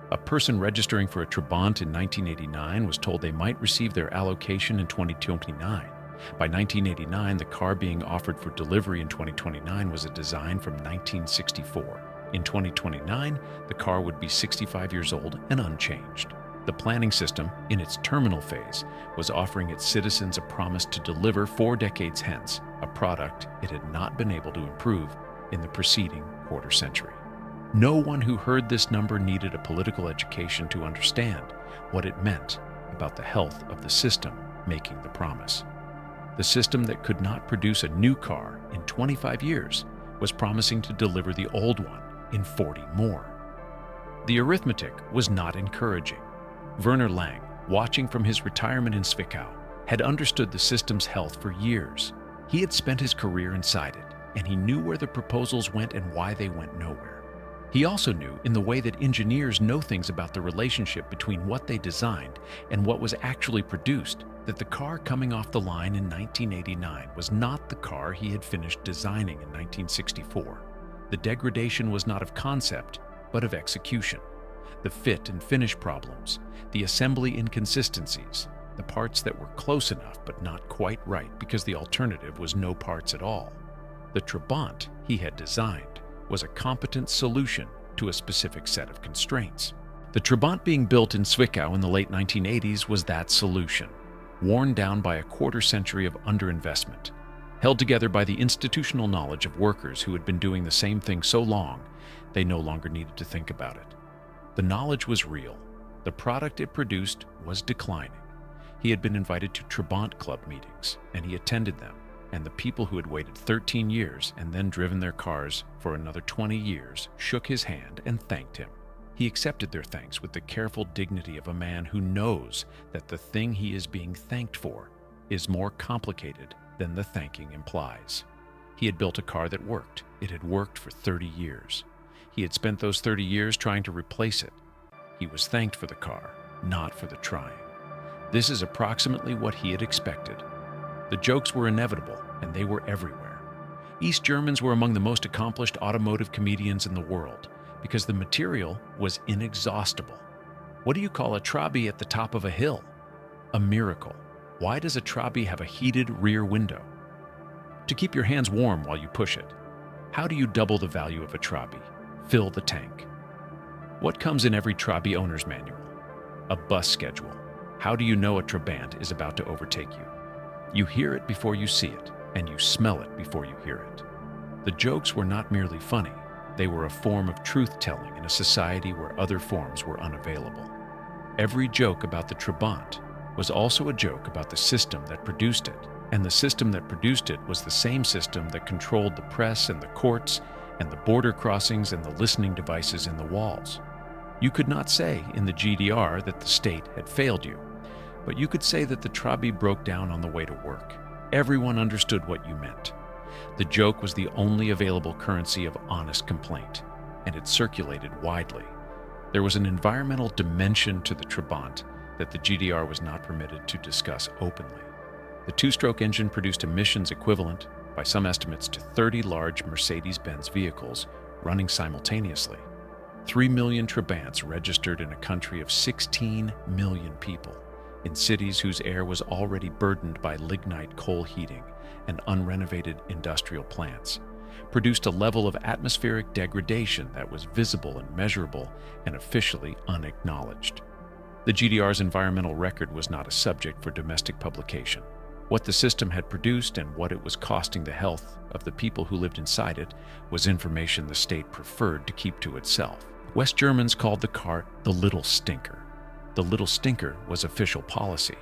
Speaker 1: A person registering for a Trabant in 1989 was told they might receive their allocation in 2029. By 1989, the car being offered for delivery in 2029 was a design from 1964. In 2029, the car would be 65 years old and unchanged. The planning system, in its terminal phase, was offering its citizens a promise to deliver 4 decades hence a product it had not been able to improve in the preceding quarter century. No one who heard this number needed a political education to understand what it meant about the health of the system making the promise. The system that could not produce a new car in 25 years was promising to deliver the old one in 40 more. The arithmetic was not encouraging. Werner Lang, watching from his retirement in Zwickau, had understood the system's health for years. He had spent his career inside it, and he knew where the proposals went and why they went nowhere. He also knew, in the way that engineers know things about the relationship between what they designed and what was actually produced, that the car coming off the line in 1989 was not the car he had finished designing in 1964. The degradation was not of concept, but of execution. The fit and finish problems, the assembly inconsistencies, the parts that were close enough but not quite right because the alternative was no parts at all. The Trabant he had designed was a competent solution to a specific set of constraints. The Trabant being built in Zwickau in the late 1980s was that solution, worn down by a quarter century of underinvestment, held together by the institutional knowledge of workers who had been doing the same thing so long they no longer needed to think about it. The knowledge was real. The product it produced was declining. He had been invited to Trabant Club meetings, and he attended them. and the people who had waited 13 years and then driven their cars for another 20 years shook his hand and thanked him. He accepted their thanks with the careful dignity of a man who knows that the thing he is being thanked for is more complicated than the thanking implies. He had built a car that worked. It had worked for 30 years. He had spent those 30 years trying to replace it. He was thanked for the car, not for the trying. This is approximately what he had expected. The jokes were inevitable, and they were everywhere. East Germans were among the most accomplished automotive comedians in the world because the material was inexhaustible. What do you call a Trabi at the top of a hill? A miracle. Why does a Trabi have a heated rear window? To keep your hands warm while you push it. How do you double the value of a Trabi? Fill the tank. What comes in every Trabi owner's manual? A bus schedule. How do you know a Trabant is about to overtake you? You hear it before you see it, and you smell it before you hear it. The jokes were not merely funny. They were a form of truth-telling in a society where other forms were unavailable. Every joke about the Trabant was also a joke about the system that produced it, and the system that produced it was the same system that controlled the press and the courts and the border crossings and the listening devices in the walls. You could not say in the GDR that the state had failed you, but you could say that the Trabi broke down on the way to work. Everyone understood what you meant. The joke was the only available currency of honest complaint, and it circulated widely. There was an environmental dimension to the Trabant that the GDR was not permitted to discuss openly. The two-stroke engine produced emissions equivalent, by some estimates, to 30 large Mercedes-Benz vehicles running simultaneously. 3 million Trabants registered in a country of 16 million people, in cities whose air was already burdened by lignite coal heating and unrenovated industrial plants, produced a level of atmospheric degradation that was visible and measurable and officially unacknowledged. The GDR's environmental record was not a subject for domestic publication. What the system had produced and what it was costing the health of the people who lived inside it was information the state preferred to keep to itself. West Germans called the car the little stinker. The little stinker was official policy.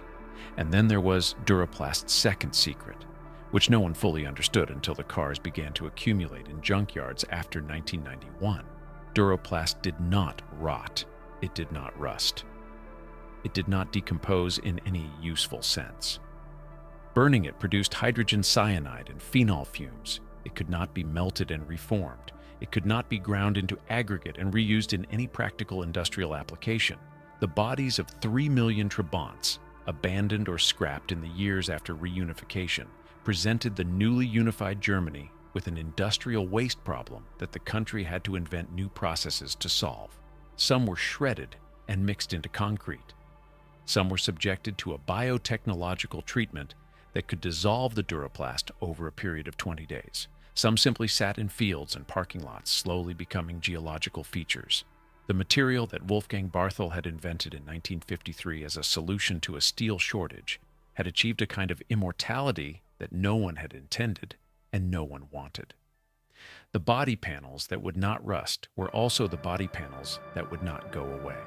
Speaker 1: And then there was Duraplast's second secret, which no one fully understood until the cars began to accumulate in junkyards after 1991. Duraplast did not rot. It did not rust. It did not decompose in any useful sense. Burning it produced hydrogen cyanide and phenol fumes. It could not be melted and reformed. It could not be ground into aggregate and reused in any practical industrial application. The bodies of 3 million Trabants, abandoned or scrapped in the years after reunification, presented the newly unified Germany with an industrial waste problem that the country had to invent new processes to solve. Some were shredded and mixed into concrete. Some were subjected to a biotechnological treatment that could dissolve the Duraplast over a period of 20 days. Some simply sat in fields and parking lots, slowly becoming geological features. The material that Wolfgang Barthel had invented in 1953 as a solution to a steel shortage had achieved a kind of immortality that no one had intended and no one wanted. The body panels that would not rust were also the body panels that would not go away.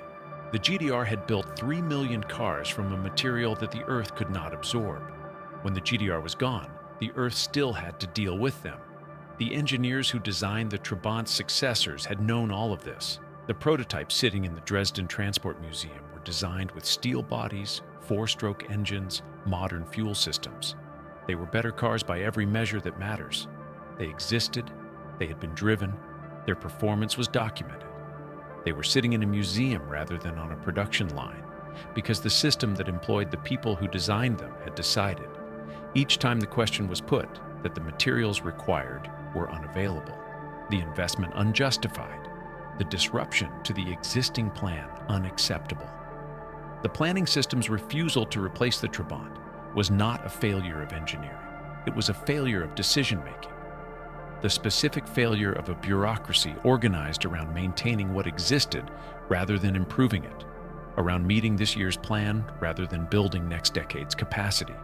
Speaker 1: The GDR had built 3 million cars from a material that the Earth could not absorb. When the GDR was gone, the Earth still had to deal with them. The engineers who designed the Trabant's successors had known all of this. The prototypes sitting in the Dresden Transport Museum were designed with steel bodies, 4-stroke engines, modern fuel systems. They were better cars by every measure that matters. They existed, they had been driven, their performance was documented. They were sitting in a museum rather than on a production line, because the system that employed the people who designed them had decided, each time the question was put, that the materials required were unavailable, the investment unjustified, the disruption to the existing plan unacceptable. The planning system's refusal to replace the Trabant was not a failure of engineering. It was a failure of decision-making. The specific failure of a bureaucracy organized around maintaining what existed rather than improving it, around meeting this year's plan rather than building next decade's capacity,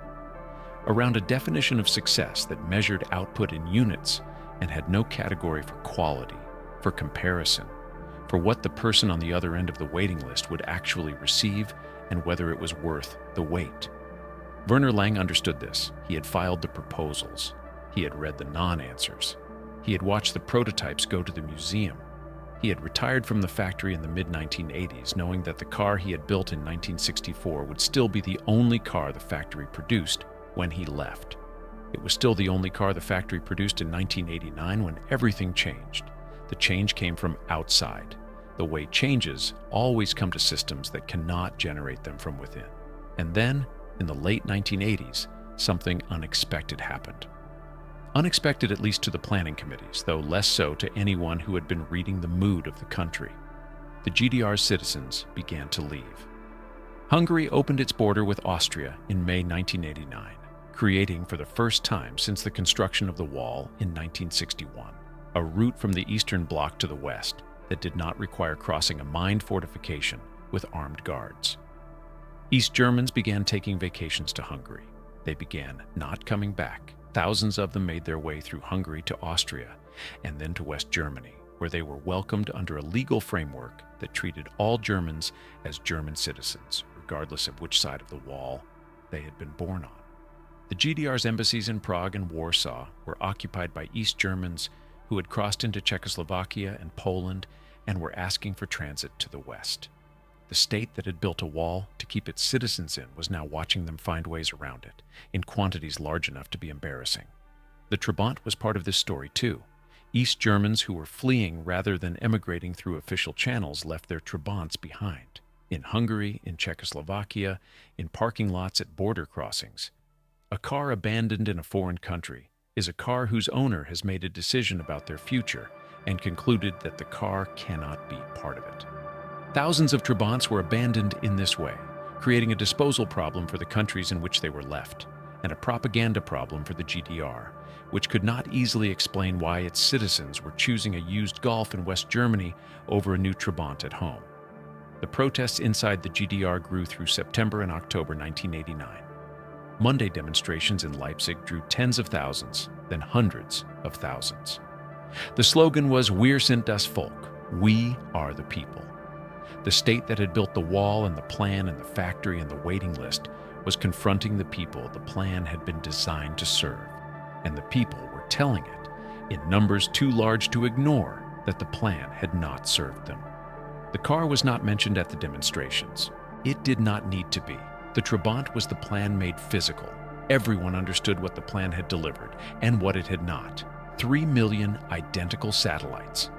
Speaker 1: around a definition of success that measured output in units and had no category for quality, for comparison, for what the person on the other end of the waiting list would actually receive and whether it was worth the wait. Werner Lang understood this. He had filed the proposals. He had read the non-answers. He had watched the prototypes go to the museum. He had retired from the factory in the mid-1980s, knowing that the car he had built in 1964 would still be the only car the factory produced when he left. It was still the only car the factory produced in 1989 when everything changed. The change came from outside. The way changes always come to systems that cannot generate them from within. And then, in the late 1980s, something unexpected happened. Unexpected at least to the planning committees, though less so to anyone who had been reading the mood of the country. The GDR's citizens began to leave. Hungary opened its border with Austria in May 1989, creating for the first time since the construction of the wall in 1961, a route from the Eastern Bloc to the west that did not require crossing a mined fortification with armed guards. East Germans began taking vacations to Hungary. They began not coming back. Thousands of them made their way through Hungary to Austria and then to West Germany, where they were welcomed under a legal framework that treated all Germans as German citizens, regardless of which side of the wall they had been born on. The GDR's embassies in Prague and Warsaw were occupied by East Germans who had crossed into Czechoslovakia and Poland and were asking for transit to the west. The state that had built a wall to keep its citizens in was now watching them find ways around it, in quantities large enough to be embarrassing. The Trabant was part of this story too. East Germans who were fleeing rather than emigrating through official channels left their Trabants behind, in Hungary, in Czechoslovakia, in parking lots at border crossings. A car abandoned in a foreign country is a car whose owner has made a decision about their future and concluded that the car cannot be part of it. Thousands of Trabants were abandoned in this way, creating a disposal problem for the countries in which they were left, and a propaganda problem for the GDR, which could not easily explain why its citizens were choosing a used Golf in West Germany over a new Trabant at home. The protests inside the GDR grew through September and October 1989. Monday demonstrations in Leipzig drew tens of thousands, then hundreds of thousands. The slogan was "Wir sind das Volk," we are the people. The state that had built the wall and the plan and the factory and the waiting list was confronting the people the plan had been designed to serve, and the people were telling it, in numbers too large to ignore, that the plan had not served them. The car was not mentioned at the demonstrations. It did not need to be. The Trabant was the plan made physical. Everyone understood what the plan had delivered and what it had not. 3 million identical satellites.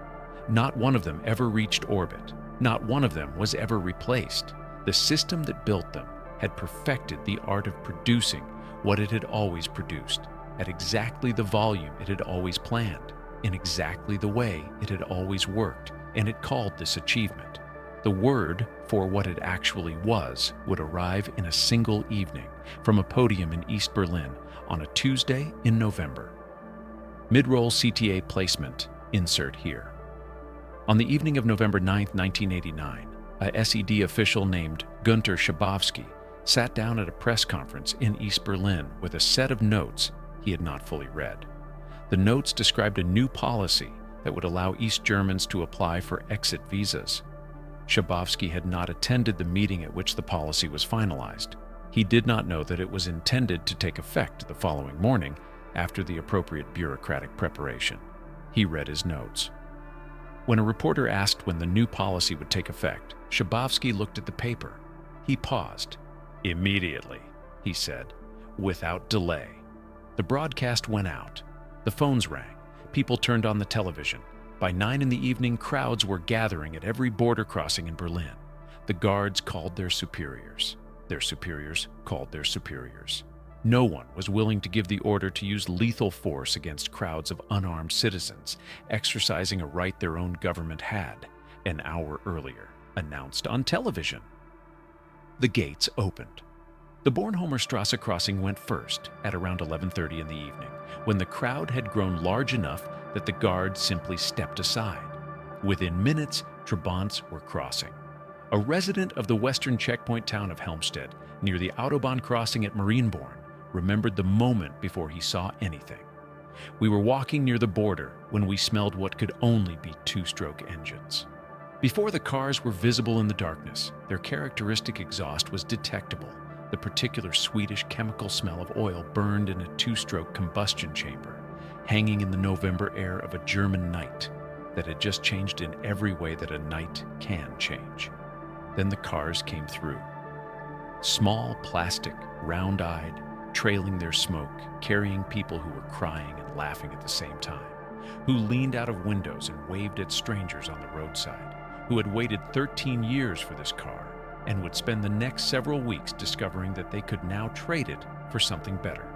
Speaker 1: Not one of them ever reached orbit. Not one of them was ever replaced. The system that built them had perfected the art of producing what it had always produced, at exactly the volume it had always planned, in exactly the way it had always worked, and it called this achievement. The word for what it actually was would arrive in a single evening from a podium in East Berlin on a Tuesday in November. Mid-roll CTA placement, insert here. On the evening of November 9, 1989, a SED official named Günter Schabowski sat down at a press conference in East Berlin with a set of notes he had not fully read. The notes described a new policy that would allow East Germans to apply for exit visas. Schabowski had not attended the meeting at which the policy was finalized. He did not know that it was intended to take effect the following morning after the appropriate bureaucratic preparation. He read his notes. When a reporter asked when the new policy would take effect, Schabowski looked at the paper. He paused. "Immediately," he said, "without delay." The broadcast went out. The phones rang. People turned on the television. By 9 in the evening, crowds were gathering at every border crossing in Berlin. The guards called their superiors. Their superiors called their superiors. No one was willing to give the order to use lethal force against crowds of unarmed citizens, exercising a right their own government had, an hour earlier, announced on television. The gates opened. The Bornholmer crossing went first at around 11:30 in the evening, when the crowd had grown large enough that the guards simply stepped aside. Within minutes, Trabants were crossing. A resident of the western checkpoint town of Helmstedt, near the Autobahn crossing at Marienborn, remembered the moment before he saw anything. "We were walking near the border when we smelled what could only be two-stroke engines. Before the cars were visible in the darkness, their characteristic exhaust was detectable, The particular Swedish chemical smell of oil burned in a two-stroke combustion chamber, hanging in the November air of a German night that had just changed in every way that a night can change. Then the cars came through. Small, plastic, round-eyed, trailing their smoke, carrying people who were crying and laughing at the same time, who leaned out of windows and waved at strangers on the roadside, who had waited 13 years for this car and would spend the next several weeks discovering that they could now trade it for something better.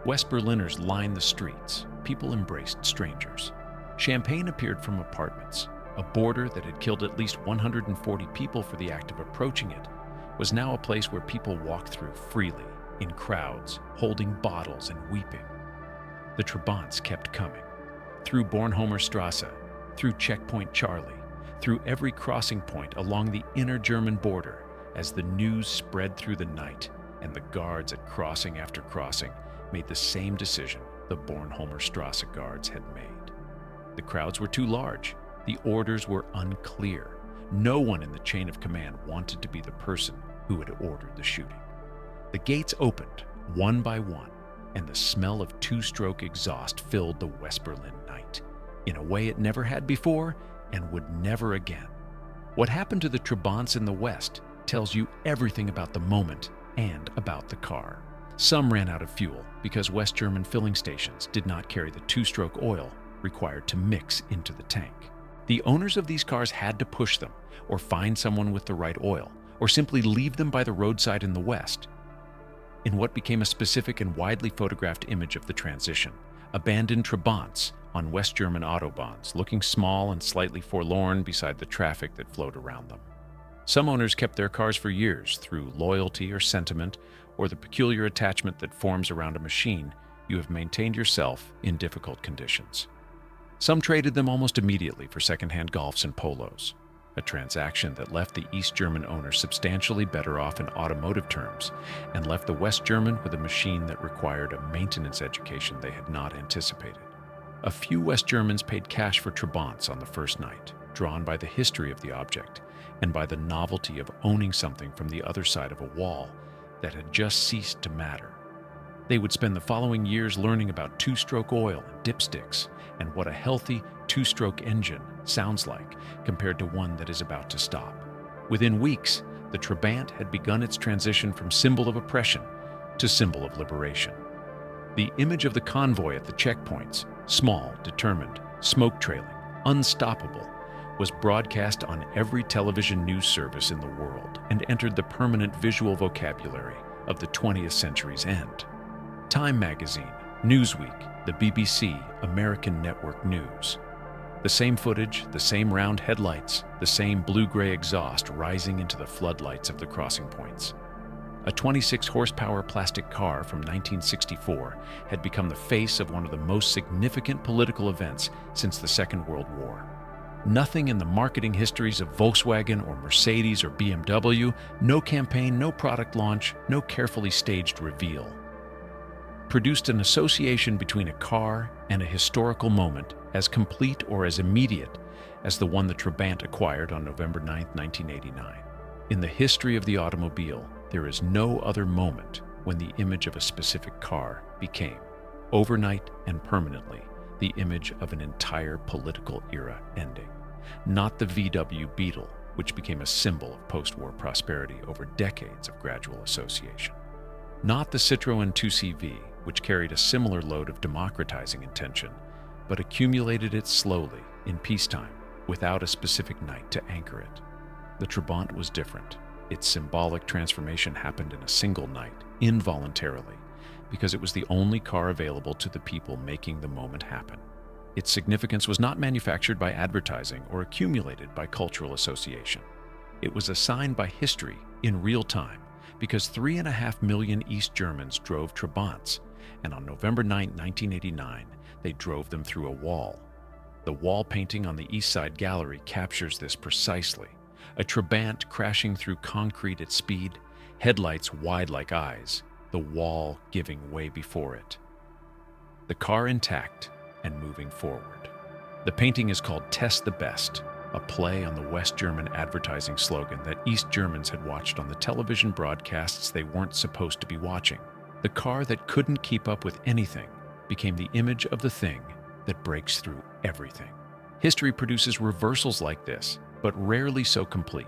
Speaker 1: West Berliners lined the streets. People embraced strangers. Champagne appeared from apartments. A border that had killed at least 140 people for the act of approaching it was now a place where people walked through freely, in crowds, holding bottles and weeping. The Trabants kept coming. Through Bornholmer Strasse, through Checkpoint Charlie, through every crossing point along the inner German border, as the news spread through the night and the guards at crossing after crossing made the same decision the Bornholmer Strasse guards had made. The crowds were too large. The orders were unclear. No one in the chain of command wanted to be the person who had ordered the shooting. The gates opened, one by one, and the smell of two-stroke exhaust filled the West Berlin night, in a way it never had before and would never again. What happened to the Trabants in the West tells you everything about the moment and about the car. Some ran out of fuel because West German filling stations did not carry the two-stroke oil required to mix into the tank. The owners of these cars had to push them, or find someone with the right oil, or simply leave them by the roadside in the West. In what became a specific and widely photographed image of the transition, abandoned Trabants on West German autobahns, looking small and slightly forlorn beside the traffic that flowed around them. Some owners kept their cars for years through loyalty or sentiment, or the peculiar attachment that forms around a machine you have maintained yourself in difficult conditions. Some traded them almost immediately for second-hand Golfs and Polos, a transaction that left the East German owner substantially better off in automotive terms and left the West German with a machine that required a maintenance education they had not anticipated. A few West Germans paid cash for Trabants on the first night, drawn by the history of the object and by the novelty of owning something from the other side of a wall that had just ceased to matter. They would spend the following years learning about two-stroke oil and dipsticks and what a healthy two-stroke engine sounds like compared to one that is about to stop. Within weeks, the Trabant had begun its transition from symbol of oppression to symbol of liberation. The image of the convoy at the checkpoints, small, determined, smoke-trailing, unstoppable, was broadcast on every television news service in the world and entered the permanent visual vocabulary of the 20th century's end. Time magazine, Newsweek, the BBC, American Network News. The same footage, the same round headlights, the same blue-gray exhaust rising into the floodlights of the crossing points. A 26-horsepower plastic car from 1964 had become the face of one of the most significant political events since the Second World War. Nothing in the marketing histories of Volkswagen or Mercedes or BMW, no campaign, no product launch, no carefully staged reveal, produced an association between a car and a historical moment as complete or as immediate as the one the Trabant acquired on November 9, 1989. In the history of the automobile, there is no other moment when the image of a specific car became, overnight and permanently, the image of an entire political era ending. Not the VW Beetle, which became a symbol of post-war prosperity over decades of gradual association. Not the Citroën 2CV, which carried a similar load of democratizing intention, but accumulated it slowly, in peacetime, without a specific night to anchor it. The Trabant was different. Its symbolic transformation happened in a single night, involuntarily, because it was the only car available to the people making the moment happen. Its significance was not manufactured by advertising or accumulated by cultural association. It was assigned by history in real time, because 3.5 million East Germans drove Trabants, and on November 9, 1989, they drove them through a wall. The wall painting on the East Side Gallery captures this precisely. A Trabant crashing through concrete at speed, headlights wide like eyes, the wall giving way before it. The car intact and moving forward. The painting is called Test the Best, a play on the West German advertising slogan that East Germans had watched on the television broadcasts they weren't supposed to be watching. The car that couldn't keep up with anything became the image of the thing that breaks through everything. History produces reversals like this, but rarely so complete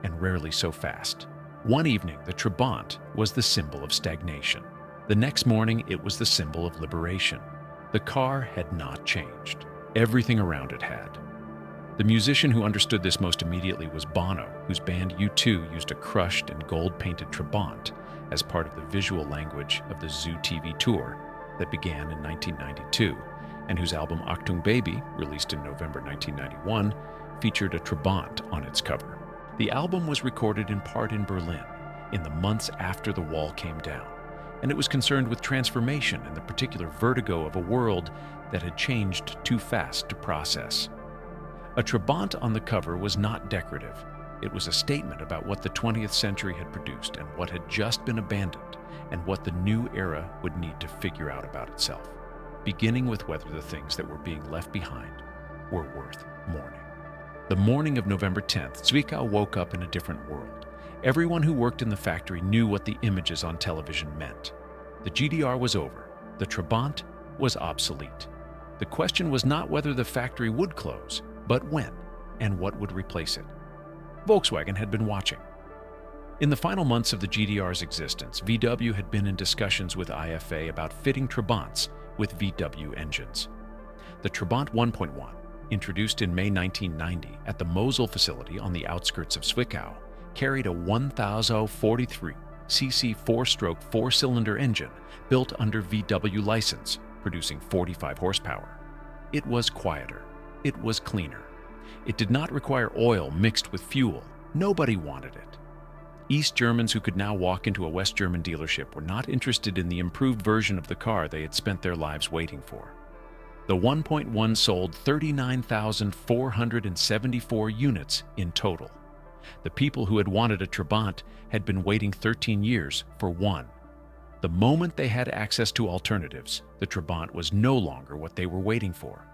Speaker 1: and rarely so fast. One evening, the Trabant was the symbol of stagnation. The next morning, it was the symbol of liberation. The car had not changed. Everything around it had. The musician who understood this most immediately was Bono, whose band U2 used a crushed and gold-painted Trabant as part of the visual language of the Zoo TV tour that began in 1992, and whose album Achtung Baby, released in November 1991, featured a Trabant on its cover. The album was recorded in part in Berlin, in the months after the wall came down, and it was concerned with transformation and the particular vertigo of a world that had changed too fast to process. A Trabant on the cover was not decorative. It was a statement about what the 20th century had produced and what had just been abandoned, and what the new era would need to figure out about itself, beginning with whether the things that were being left behind were worth mourning. The morning of November 10th, Zwickau woke up in a different world. Everyone who worked in the factory knew what the images on television meant. The GDR was over. The Trabant was obsolete. The question was not whether the factory would close, but when, and what would replace it. Volkswagen had been watching. In the final months of the GDR's existence, VW had been in discussions with IFA about fitting Trabants with VW engines. The Trabant 1.1, introduced in May 1990 at the Mosel facility on the outskirts of Zwickau, carried a 1043 cc four-stroke four-cylinder engine built under VW license, producing 45 horsepower. It was quieter. It was cleaner. It did not require oil mixed with fuel. Nobody wanted it. East Germans who could now walk into a West German dealership were not interested in the improved version of the car they had spent their lives waiting for. The 1.1 sold 39,474 units in total. The people who had wanted a Trabant had been waiting 13 years for one. The moment they had access to alternatives, the Trabant was no longer what they were waiting for.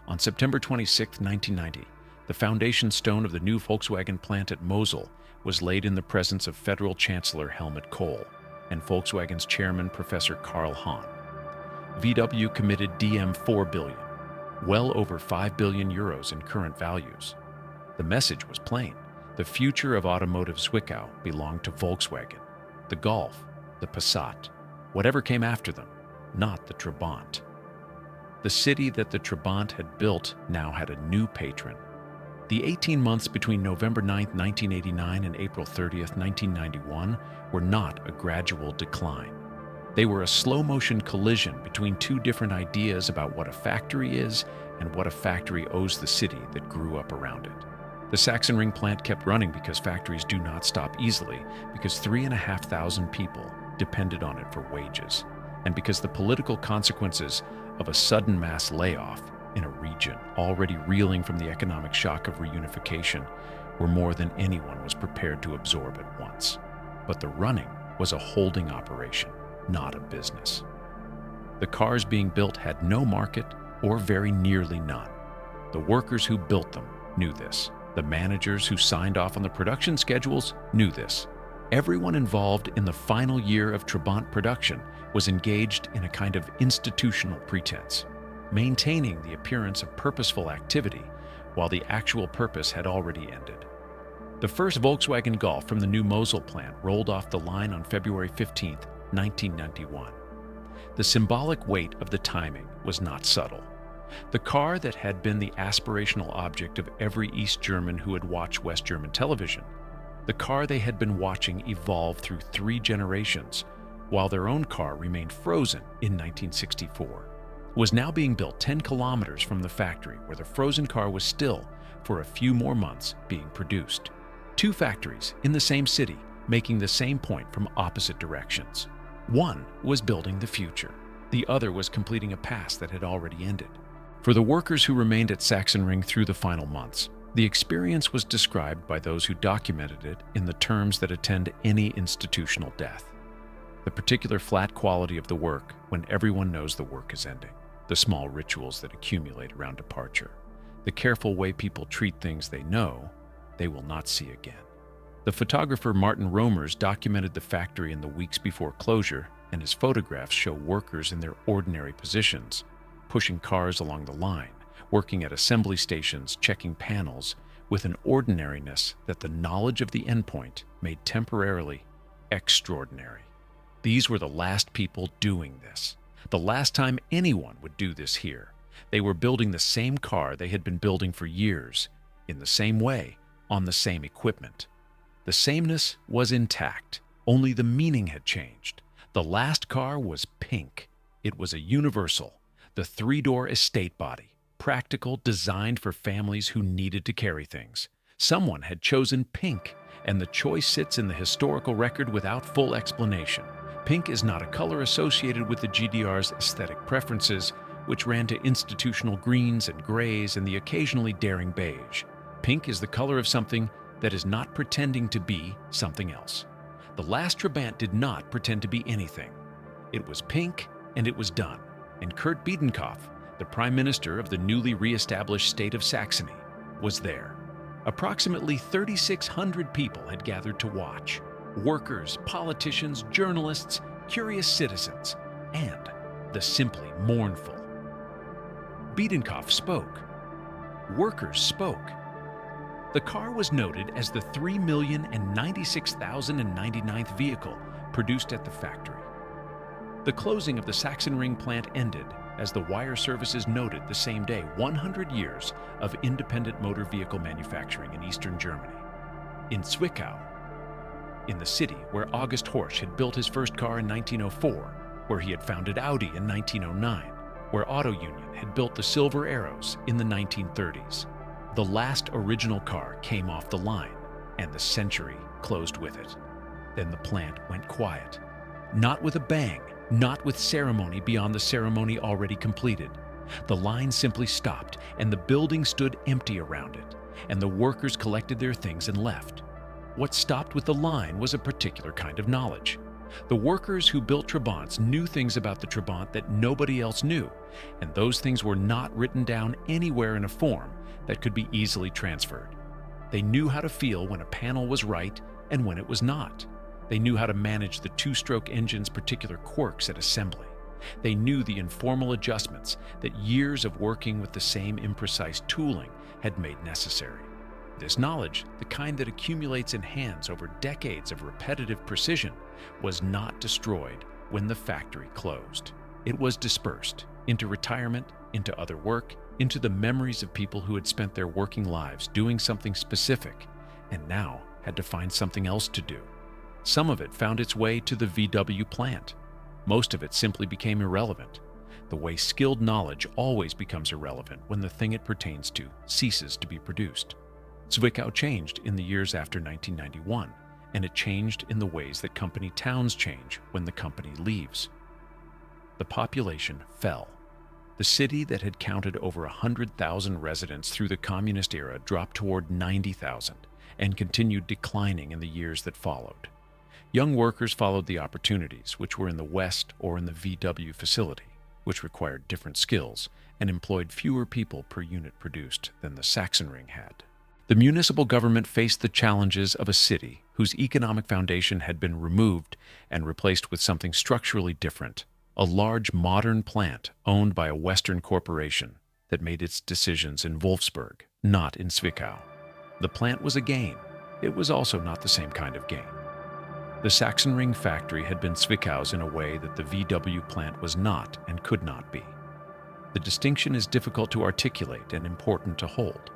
Speaker 1: On September 26, 1990, the foundation stone of the new Volkswagen plant at Mosel was laid in the presence of Federal Chancellor Helmut Kohl and Volkswagen's chairman, Professor Karl Hahn. VW committed DM4 billion, well over 5 billion euros in current values. The message was plain. The future of automotive Zwickau belonged to Volkswagen, the Golf, the Passat, whatever came after them, not the Trabant. The city that the Trabant had built now had a new patron. The 18 months between November 9, 1989 and April 30, 1991 were not a gradual decline. They were a slow-motion collision between two different ideas about what a factory is and what a factory owes the city that grew up around it. The Sachsenring plant kept running because factories do not stop easily, because 3,500 people depended on it for wages, and because the political consequences of a sudden mass layoff in a region already reeling from the economic shock of reunification were more than anyone was prepared to absorb at once. But the running was a holding operation, not a business. The cars being built had no market, or very nearly none. The workers who built them knew this. The managers who signed off on the production schedules knew this. Everyone involved in the final year of Trabant production was engaged in a kind of institutional pretense, maintaining the appearance of purposeful activity while the actual purpose had already ended. The first Volkswagen Golf from the new Mosel plant rolled off the line on February 15, 1991. The symbolic weight of the timing was not subtle. The car that had been the aspirational object of every East German who had watched West German television, the car they had been watching evolve through 3 generations, while their own car remained frozen in 1964, was now being built 10 kilometers from the factory where the frozen car was still, for a few more months, being produced. 2 factories in the same city, making the same point from opposite directions. One was building the future. The other was completing a past that had already ended. For the workers who remained at Sachsenring through the final months, the experience was described by those who documented it in the terms that attend any institutional death. The particular flat quality of the work when everyone knows the work is ending, the small rituals that accumulate around departure, The careful way people treat things they know they will not see again. The photographer Martin Romers documented the factory in the weeks before closure, and his photographs show workers in their ordinary positions, pushing cars along the line, working at assembly stations, checking panels, with an ordinariness that the knowledge of the endpoint made temporarily extraordinary. These were the last people doing this. The last time anyone would do this here. They were building the same car they had been building for years, in the same way, on the same equipment. The sameness was intact, only the meaning had changed. The last car was pink. It was a universal, the three-door estate body, practical, designed for families who needed to carry things. Someone had chosen pink, and the choice sits in the historical record without full explanation. Pink is not a color associated with the GDR's aesthetic preferences, which ran to institutional greens and grays and the occasionally daring beige. Pink is the color of something that is not pretending to be something else. The last Trabant did not pretend to be anything. It was pink, and it was done. And Kurt Biedenkopf, the Prime Minister of the newly re-established state of Saxony, was there. Approximately 3,600 people had gathered to watch. Workers, politicians, journalists, curious citizens, and the simply mournful. Biedenkopf spoke. Workers spoke. The car was noted as the 3,096,099th vehicle produced at the factory. The closing of the Sachsenring plant ended, as the wire services noted the same day, 100 years of independent motor vehicle manufacturing in Eastern Germany. In Zwickau, in the city where August Horsch had built his first car in 1904, where he had founded Audi in 1909, where Auto Union had built the Silver Arrows in the 1930s. The last original car came off the line, and the century closed with it. Then the plant went quiet. Not with a bang, not with ceremony beyond the ceremony already completed. The line simply stopped, and the building stood empty around it, and the workers collected their things and left. What stopped with the line was a particular kind of knowledge. The workers who built Trabants knew things about the Trabant that nobody else knew, and those things were not written down anywhere in a form that could be easily transferred. They knew how to feel when a panel was right and when it was not. They knew how to manage the two-stroke engine's particular quirks at assembly. They knew the informal adjustments that years of working with the same imprecise tooling had made necessary. This knowledge, the kind that accumulates in hands over decades of repetitive precision, was not destroyed when the factory closed. It was dispersed into retirement, into other work, into the memories of people who had spent their working lives doing something specific and now had to find something else to do. Some of it found its way to the VW plant. Most of it simply became irrelevant. The way skilled knowledge always becomes irrelevant when the thing it pertains to ceases to be produced. Zwickau changed in the years after 1991, and it changed in the ways that company towns change when the company leaves. The population fell. The city that had counted over 100,000 residents through the communist era dropped toward 90,000 and continued declining in the years that followed. Young workers followed the opportunities, which were in the West or in the VW facility, which required different skills and employed fewer people per unit produced than the Sachsenring had. The municipal government faced the challenges of a city whose economic foundation had been removed and replaced with something structurally different, a large modern plant owned by a Western corporation that made its decisions in Wolfsburg, not in Zwickau. The plant was a gain. It was also not the same kind of gain. The Sachsenring factory had been Zwickau's in a way that the VW plant was not and could not be. The distinction is difficult to articulate and important to hold.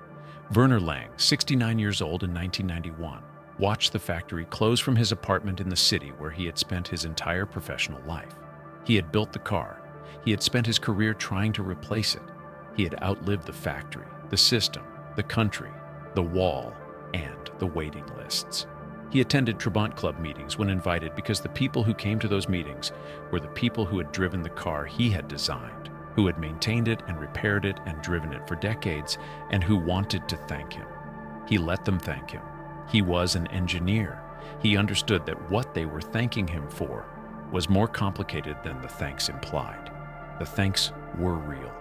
Speaker 1: Werner Lang, 69 years old in 1991, watched the factory close from his apartment in the city where he had spent his entire professional life. He had built the car. He had spent his career trying to replace it. He had outlived the factory, the system, the country, the wall, and the waiting lists. He attended Trabant Club meetings when invited because the people who came to those meetings were the people who had driven the car he had designed, who had maintained it and repaired it and driven it for decades, and who wanted to thank him. He let them thank him. He was an engineer. He understood that what they were thanking him for was more complicated than the thanks implied. The thanks were real.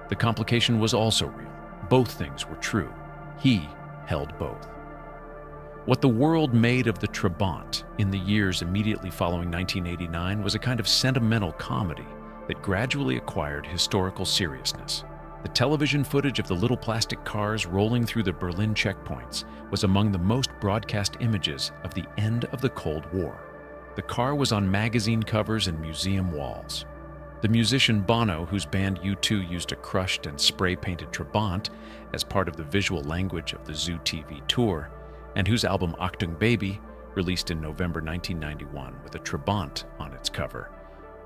Speaker 1: The complication was also real. Both things were true. He held both. What the world made of the Trabant in the years immediately following 1989 was a kind of sentimental comedy that gradually acquired historical seriousness. The television footage of the little plastic cars rolling through the Berlin checkpoints was among the most broadcast images of the end of the Cold War. The car was on magazine covers and museum walls. The musician Bono, whose band U2 used a crushed and spray-painted Trabant as part of the visual language of the Zoo TV tour, and whose album Achtung Baby, released in November 1991 with a Trabant on its cover,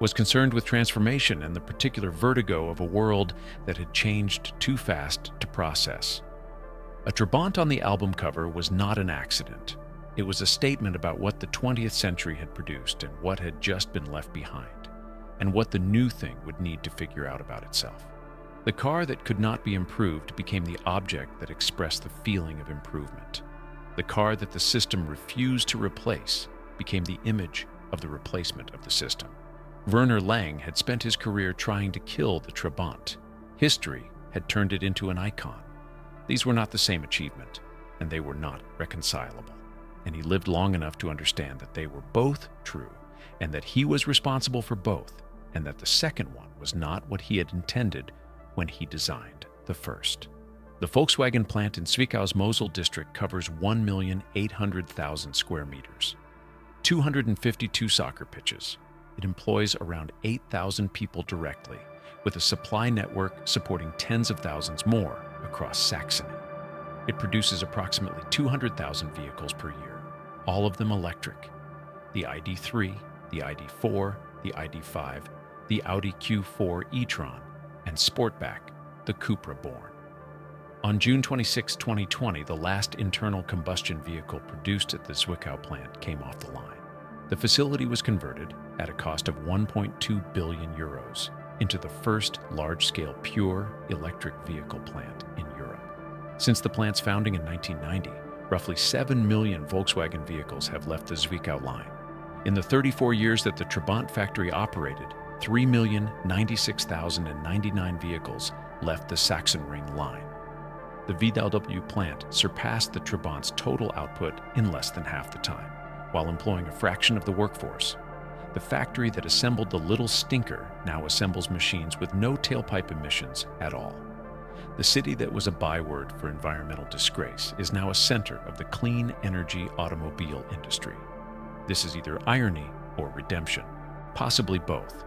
Speaker 1: was concerned with transformation and the particular vertigo of a world that had changed too fast to process. A Trabant on the album cover was not an accident. It was a statement about what the 20th century had produced and what had just been left behind, and what the new thing would need to figure out about itself. The car that could not be improved became the object that expressed the feeling of improvement. The car that the system refused to replace became the image of the replacement of the system. Werner Lang had spent his career trying to kill the Trabant. History had turned it into an icon. These were not the same achievement, and they were not reconcilable. And he lived long enough to understand that they were both true, and that he was responsible for both, and that the second one was not what he had intended when he designed the first. The Volkswagen plant in Zwickau's Mosel district covers 1,800,000 square meters, 252 soccer pitches. It employs around 8,000 people directly, with a supply network supporting tens of thousands more across Saxony. It produces approximately 200,000 vehicles per year, all of them electric. The ID3, the ID4, the ID5, the Audi Q4 e-tron, and Sportback, the Cupra Born. On June 26, 2020, the last internal combustion vehicle produced at the Zwickau plant came off the line. The facility was converted, at a cost of 1.2 billion euros, into the first large-scale pure electric vehicle plant in Europe. Since the plant's founding in 1990, roughly 7 million Volkswagen vehicles have left the Zwickau line. In the 34 years that the Trabant factory operated, 3,096,099 vehicles left the Sachsenring line. The VW plant surpassed the Trabant's total output in less than half the time, while employing a fraction of the workforce. The factory that assembled the little stinker now assembles machines with no tailpipe emissions at all. The city that was a byword for environmental disgrace is now a center of the clean energy automobile industry. This is either irony or redemption, possibly both.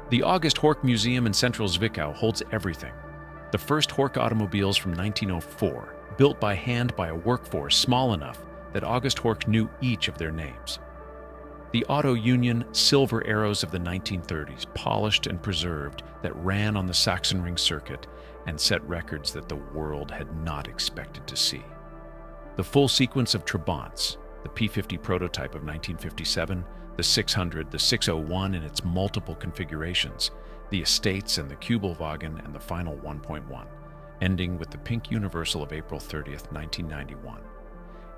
Speaker 1: The August Horch Museum in central Zwickau holds everything. The first Horch automobiles from 1904, built by hand by a workforce small enough that August Horch knew each of their names. The Auto Union silver arrows of the 1930s, polished and preserved, that ran on the Sachsenring circuit and set records that the world had not expected to see. The full sequence of Trabants, the P50 prototype of 1957, the 600, the 601 in its multiple configurations, the Estates and the Kübelwagen, and the final 1.1, ending with the pink Universal of April 30th, 1991.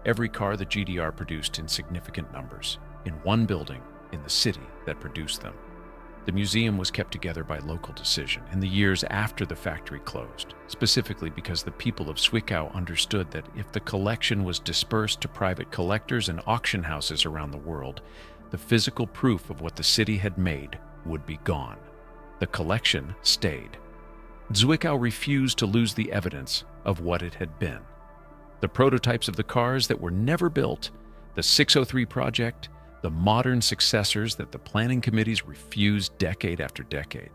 Speaker 1: Every car the GDR produced in significant numbers, in one building in the city that produced them. The museum was kept together by local decision in the years after the factory closed, specifically because the people of Zwickau understood that if the collection was dispersed to private collectors and auction houses around the world, the physical proof of what the city had made would be gone. The collection stayed. Zwickau refused to lose the evidence of what it had been. The prototypes of the cars that were never built, the 603 project, the modern successors that the planning committees refused decade after decade,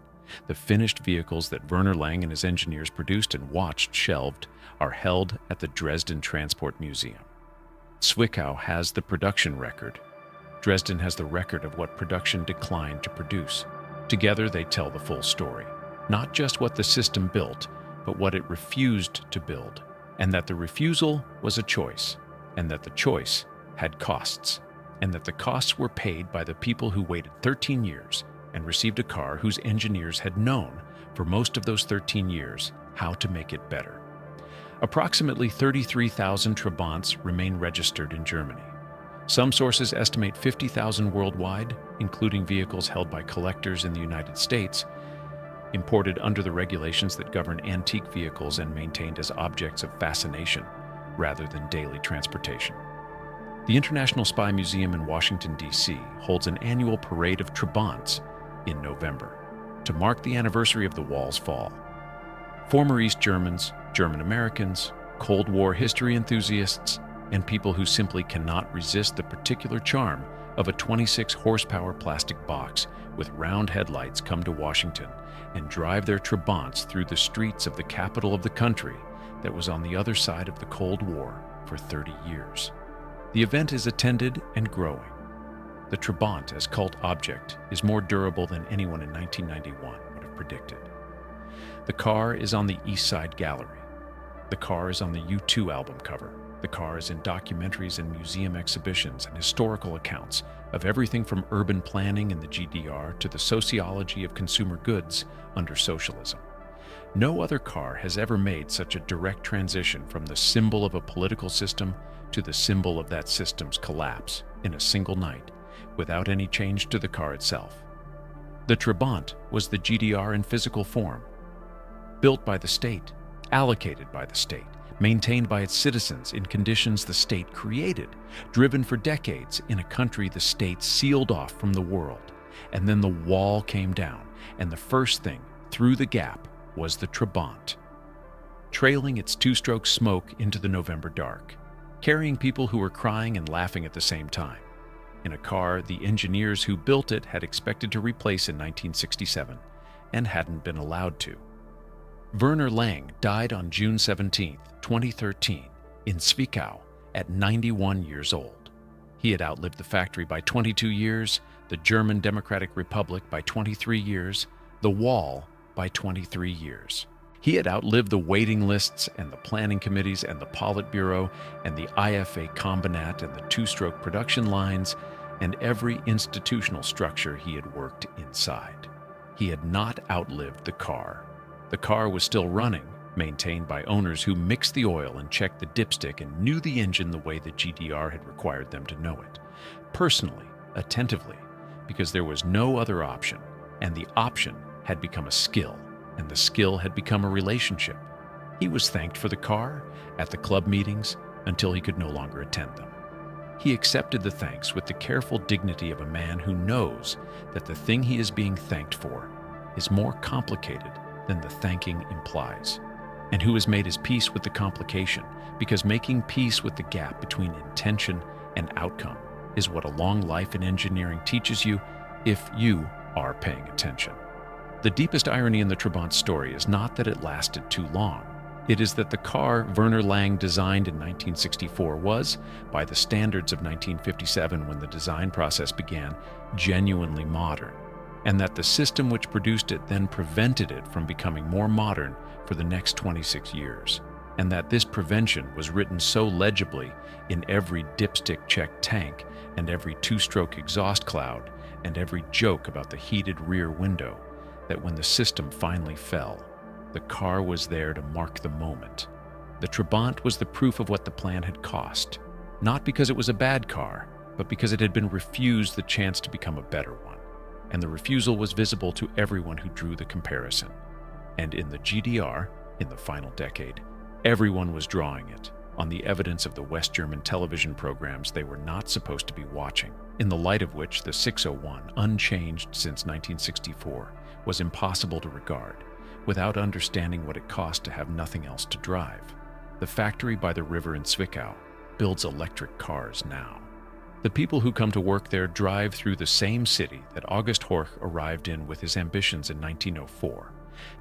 Speaker 1: the finished vehicles that Werner Lang and his engineers produced and watched shelved, are held at the Dresden Transport Museum. Zwickau has the production record. Dresden has the record of what production declined to produce. Together they tell the full story, not just what the system built, but what it refused to build, and that the refusal was a choice, and that the choice had costs, and that the costs were paid by the people who waited 13 years and received a car whose engineers had known for most of those 13 years how to make it better. Approximately 33,000 Trabants remain registered in Germany. Some sources estimate 50,000 worldwide, including vehicles held by collectors in the United States. imported under the regulations that govern antique vehicles and maintained as objects of fascination rather than daily transportation. The International Spy Museum in Washington, D.C. holds an annual parade of Trabants in November to mark the anniversary of the wall's fall. Former East Germans, German Americans, Cold War history enthusiasts, and people who simply cannot resist the particular charm of a 26-horsepower plastic box with round headlights come to Washington and drive their Trabants through the streets of the capital of the country that was on the other side of the Cold War for 30 years. The event is attended and growing. The Trabant as cult object is more durable than anyone in 1991 would have predicted. The car is on the East Side Gallery. The car is on the U2 album cover. The car is in documentaries and museum exhibitions and historical accounts of everything from urban planning in the GDR to the sociology of consumer goods under socialism. No other car has ever made such a direct transition from the symbol of a political system to the symbol of that system's collapse in a single night, without any change to the car itself. The Trabant was the GDR in physical form, built by the state, allocated by the state, maintained by its citizens in conditions the state created, driven for decades in a country the state sealed off from the world. And then the wall came down, and the first thing through the gap was the Trabant, trailing its two-stroke smoke into the November dark, carrying people who were crying and laughing at the same time, in a car the engineers who built it had expected to replace in 1967 and hadn't been allowed to. Werner Lang died on June 17, 2013, in Zwickau at 91 years old. He had outlived the factory by 22 years, the German Democratic Republic by 23 years, the wall by 23 years. He had outlived the waiting lists and the planning committees and the Politburo and the IFA Kombinat and the two-stroke production lines and every institutional structure he had worked inside. He had not outlived the car. The car was still running, maintained by owners who mixed the oil and checked the dipstick and knew the engine the way the GDR had required them to know it. Personally, attentively, because there was no other option, and the option had become a skill, and the skill had become a relationship. He was thanked for the car at the club meetings until he could no longer attend them. He accepted the thanks with the careful dignity of a man who knows that the thing he is being thanked for is more complicated than the thanking implies, and who has made his peace with the complication, because making peace with the gap between intention and outcome is what a long life in engineering teaches you if you are paying attention. The deepest irony in the Trabant story is not that it lasted too long. It is that the car Werner Lang designed in 1964 was, by the standards of 1957 when the design process began, genuinely modern, and that the system which produced it then prevented it from becoming more modern for the next 26 years, and that this prevention was written so legibly in every dipstick-checked tank and every two-stroke exhaust cloud and every joke about the heated rear window that when the system finally fell, the car was there to mark the moment. The Trabant was the proof of what the plan had cost, not because it was a bad car, but because it had been refused the chance to become a better one. And the refusal was visible to everyone who drew the comparison. And in the GDR, in the final decade, everyone was drawing it on the evidence of the West German television programs they were not supposed to be watching, in the light of which the 601, unchanged since 1964, was impossible to regard, without understanding what it cost to have nothing else to drive. The factory by the river in Zwickau builds electric cars now. The people who come to work there drive through the same city that August Horch arrived in with his ambitions in 1904,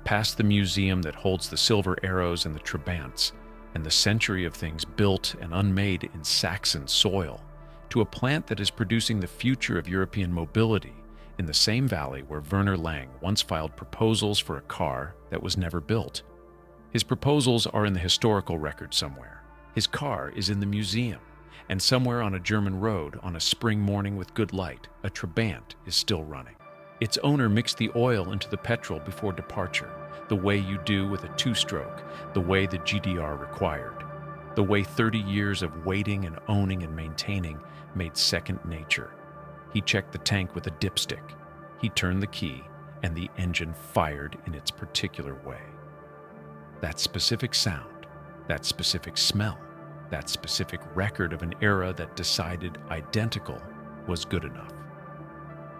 Speaker 1: past the museum that holds the silver arrows and the Trabants, and the century of things built and unmade in Saxon soil, to a plant that is producing the future of European mobility in the same valley where Werner Lang once filed proposals for a car that was never built. His proposals are in the historical record somewhere. His car is in the museum. And somewhere on a German road, on a spring morning with good light, a Trabant is still running. Its owner mixed the oil into the petrol before departure, the way you do with a two-stroke, the way the GDR required, the way 30 years of waiting and owning and maintaining made second nature. He checked the tank with a dipstick. He turned the key, and the engine fired in its particular way. That specific sound, that specific smell, that specific record of an era that decided identical was good enough.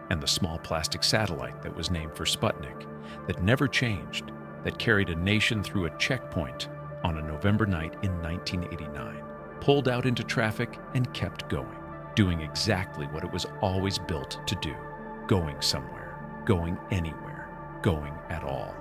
Speaker 1: And the small plastic satellite that was named for Sputnik, that never changed, that carried a nation through a checkpoint on a November night in 1989, pulled out into traffic and kept going, doing exactly what it was always built to do, going somewhere, going anywhere, going at all.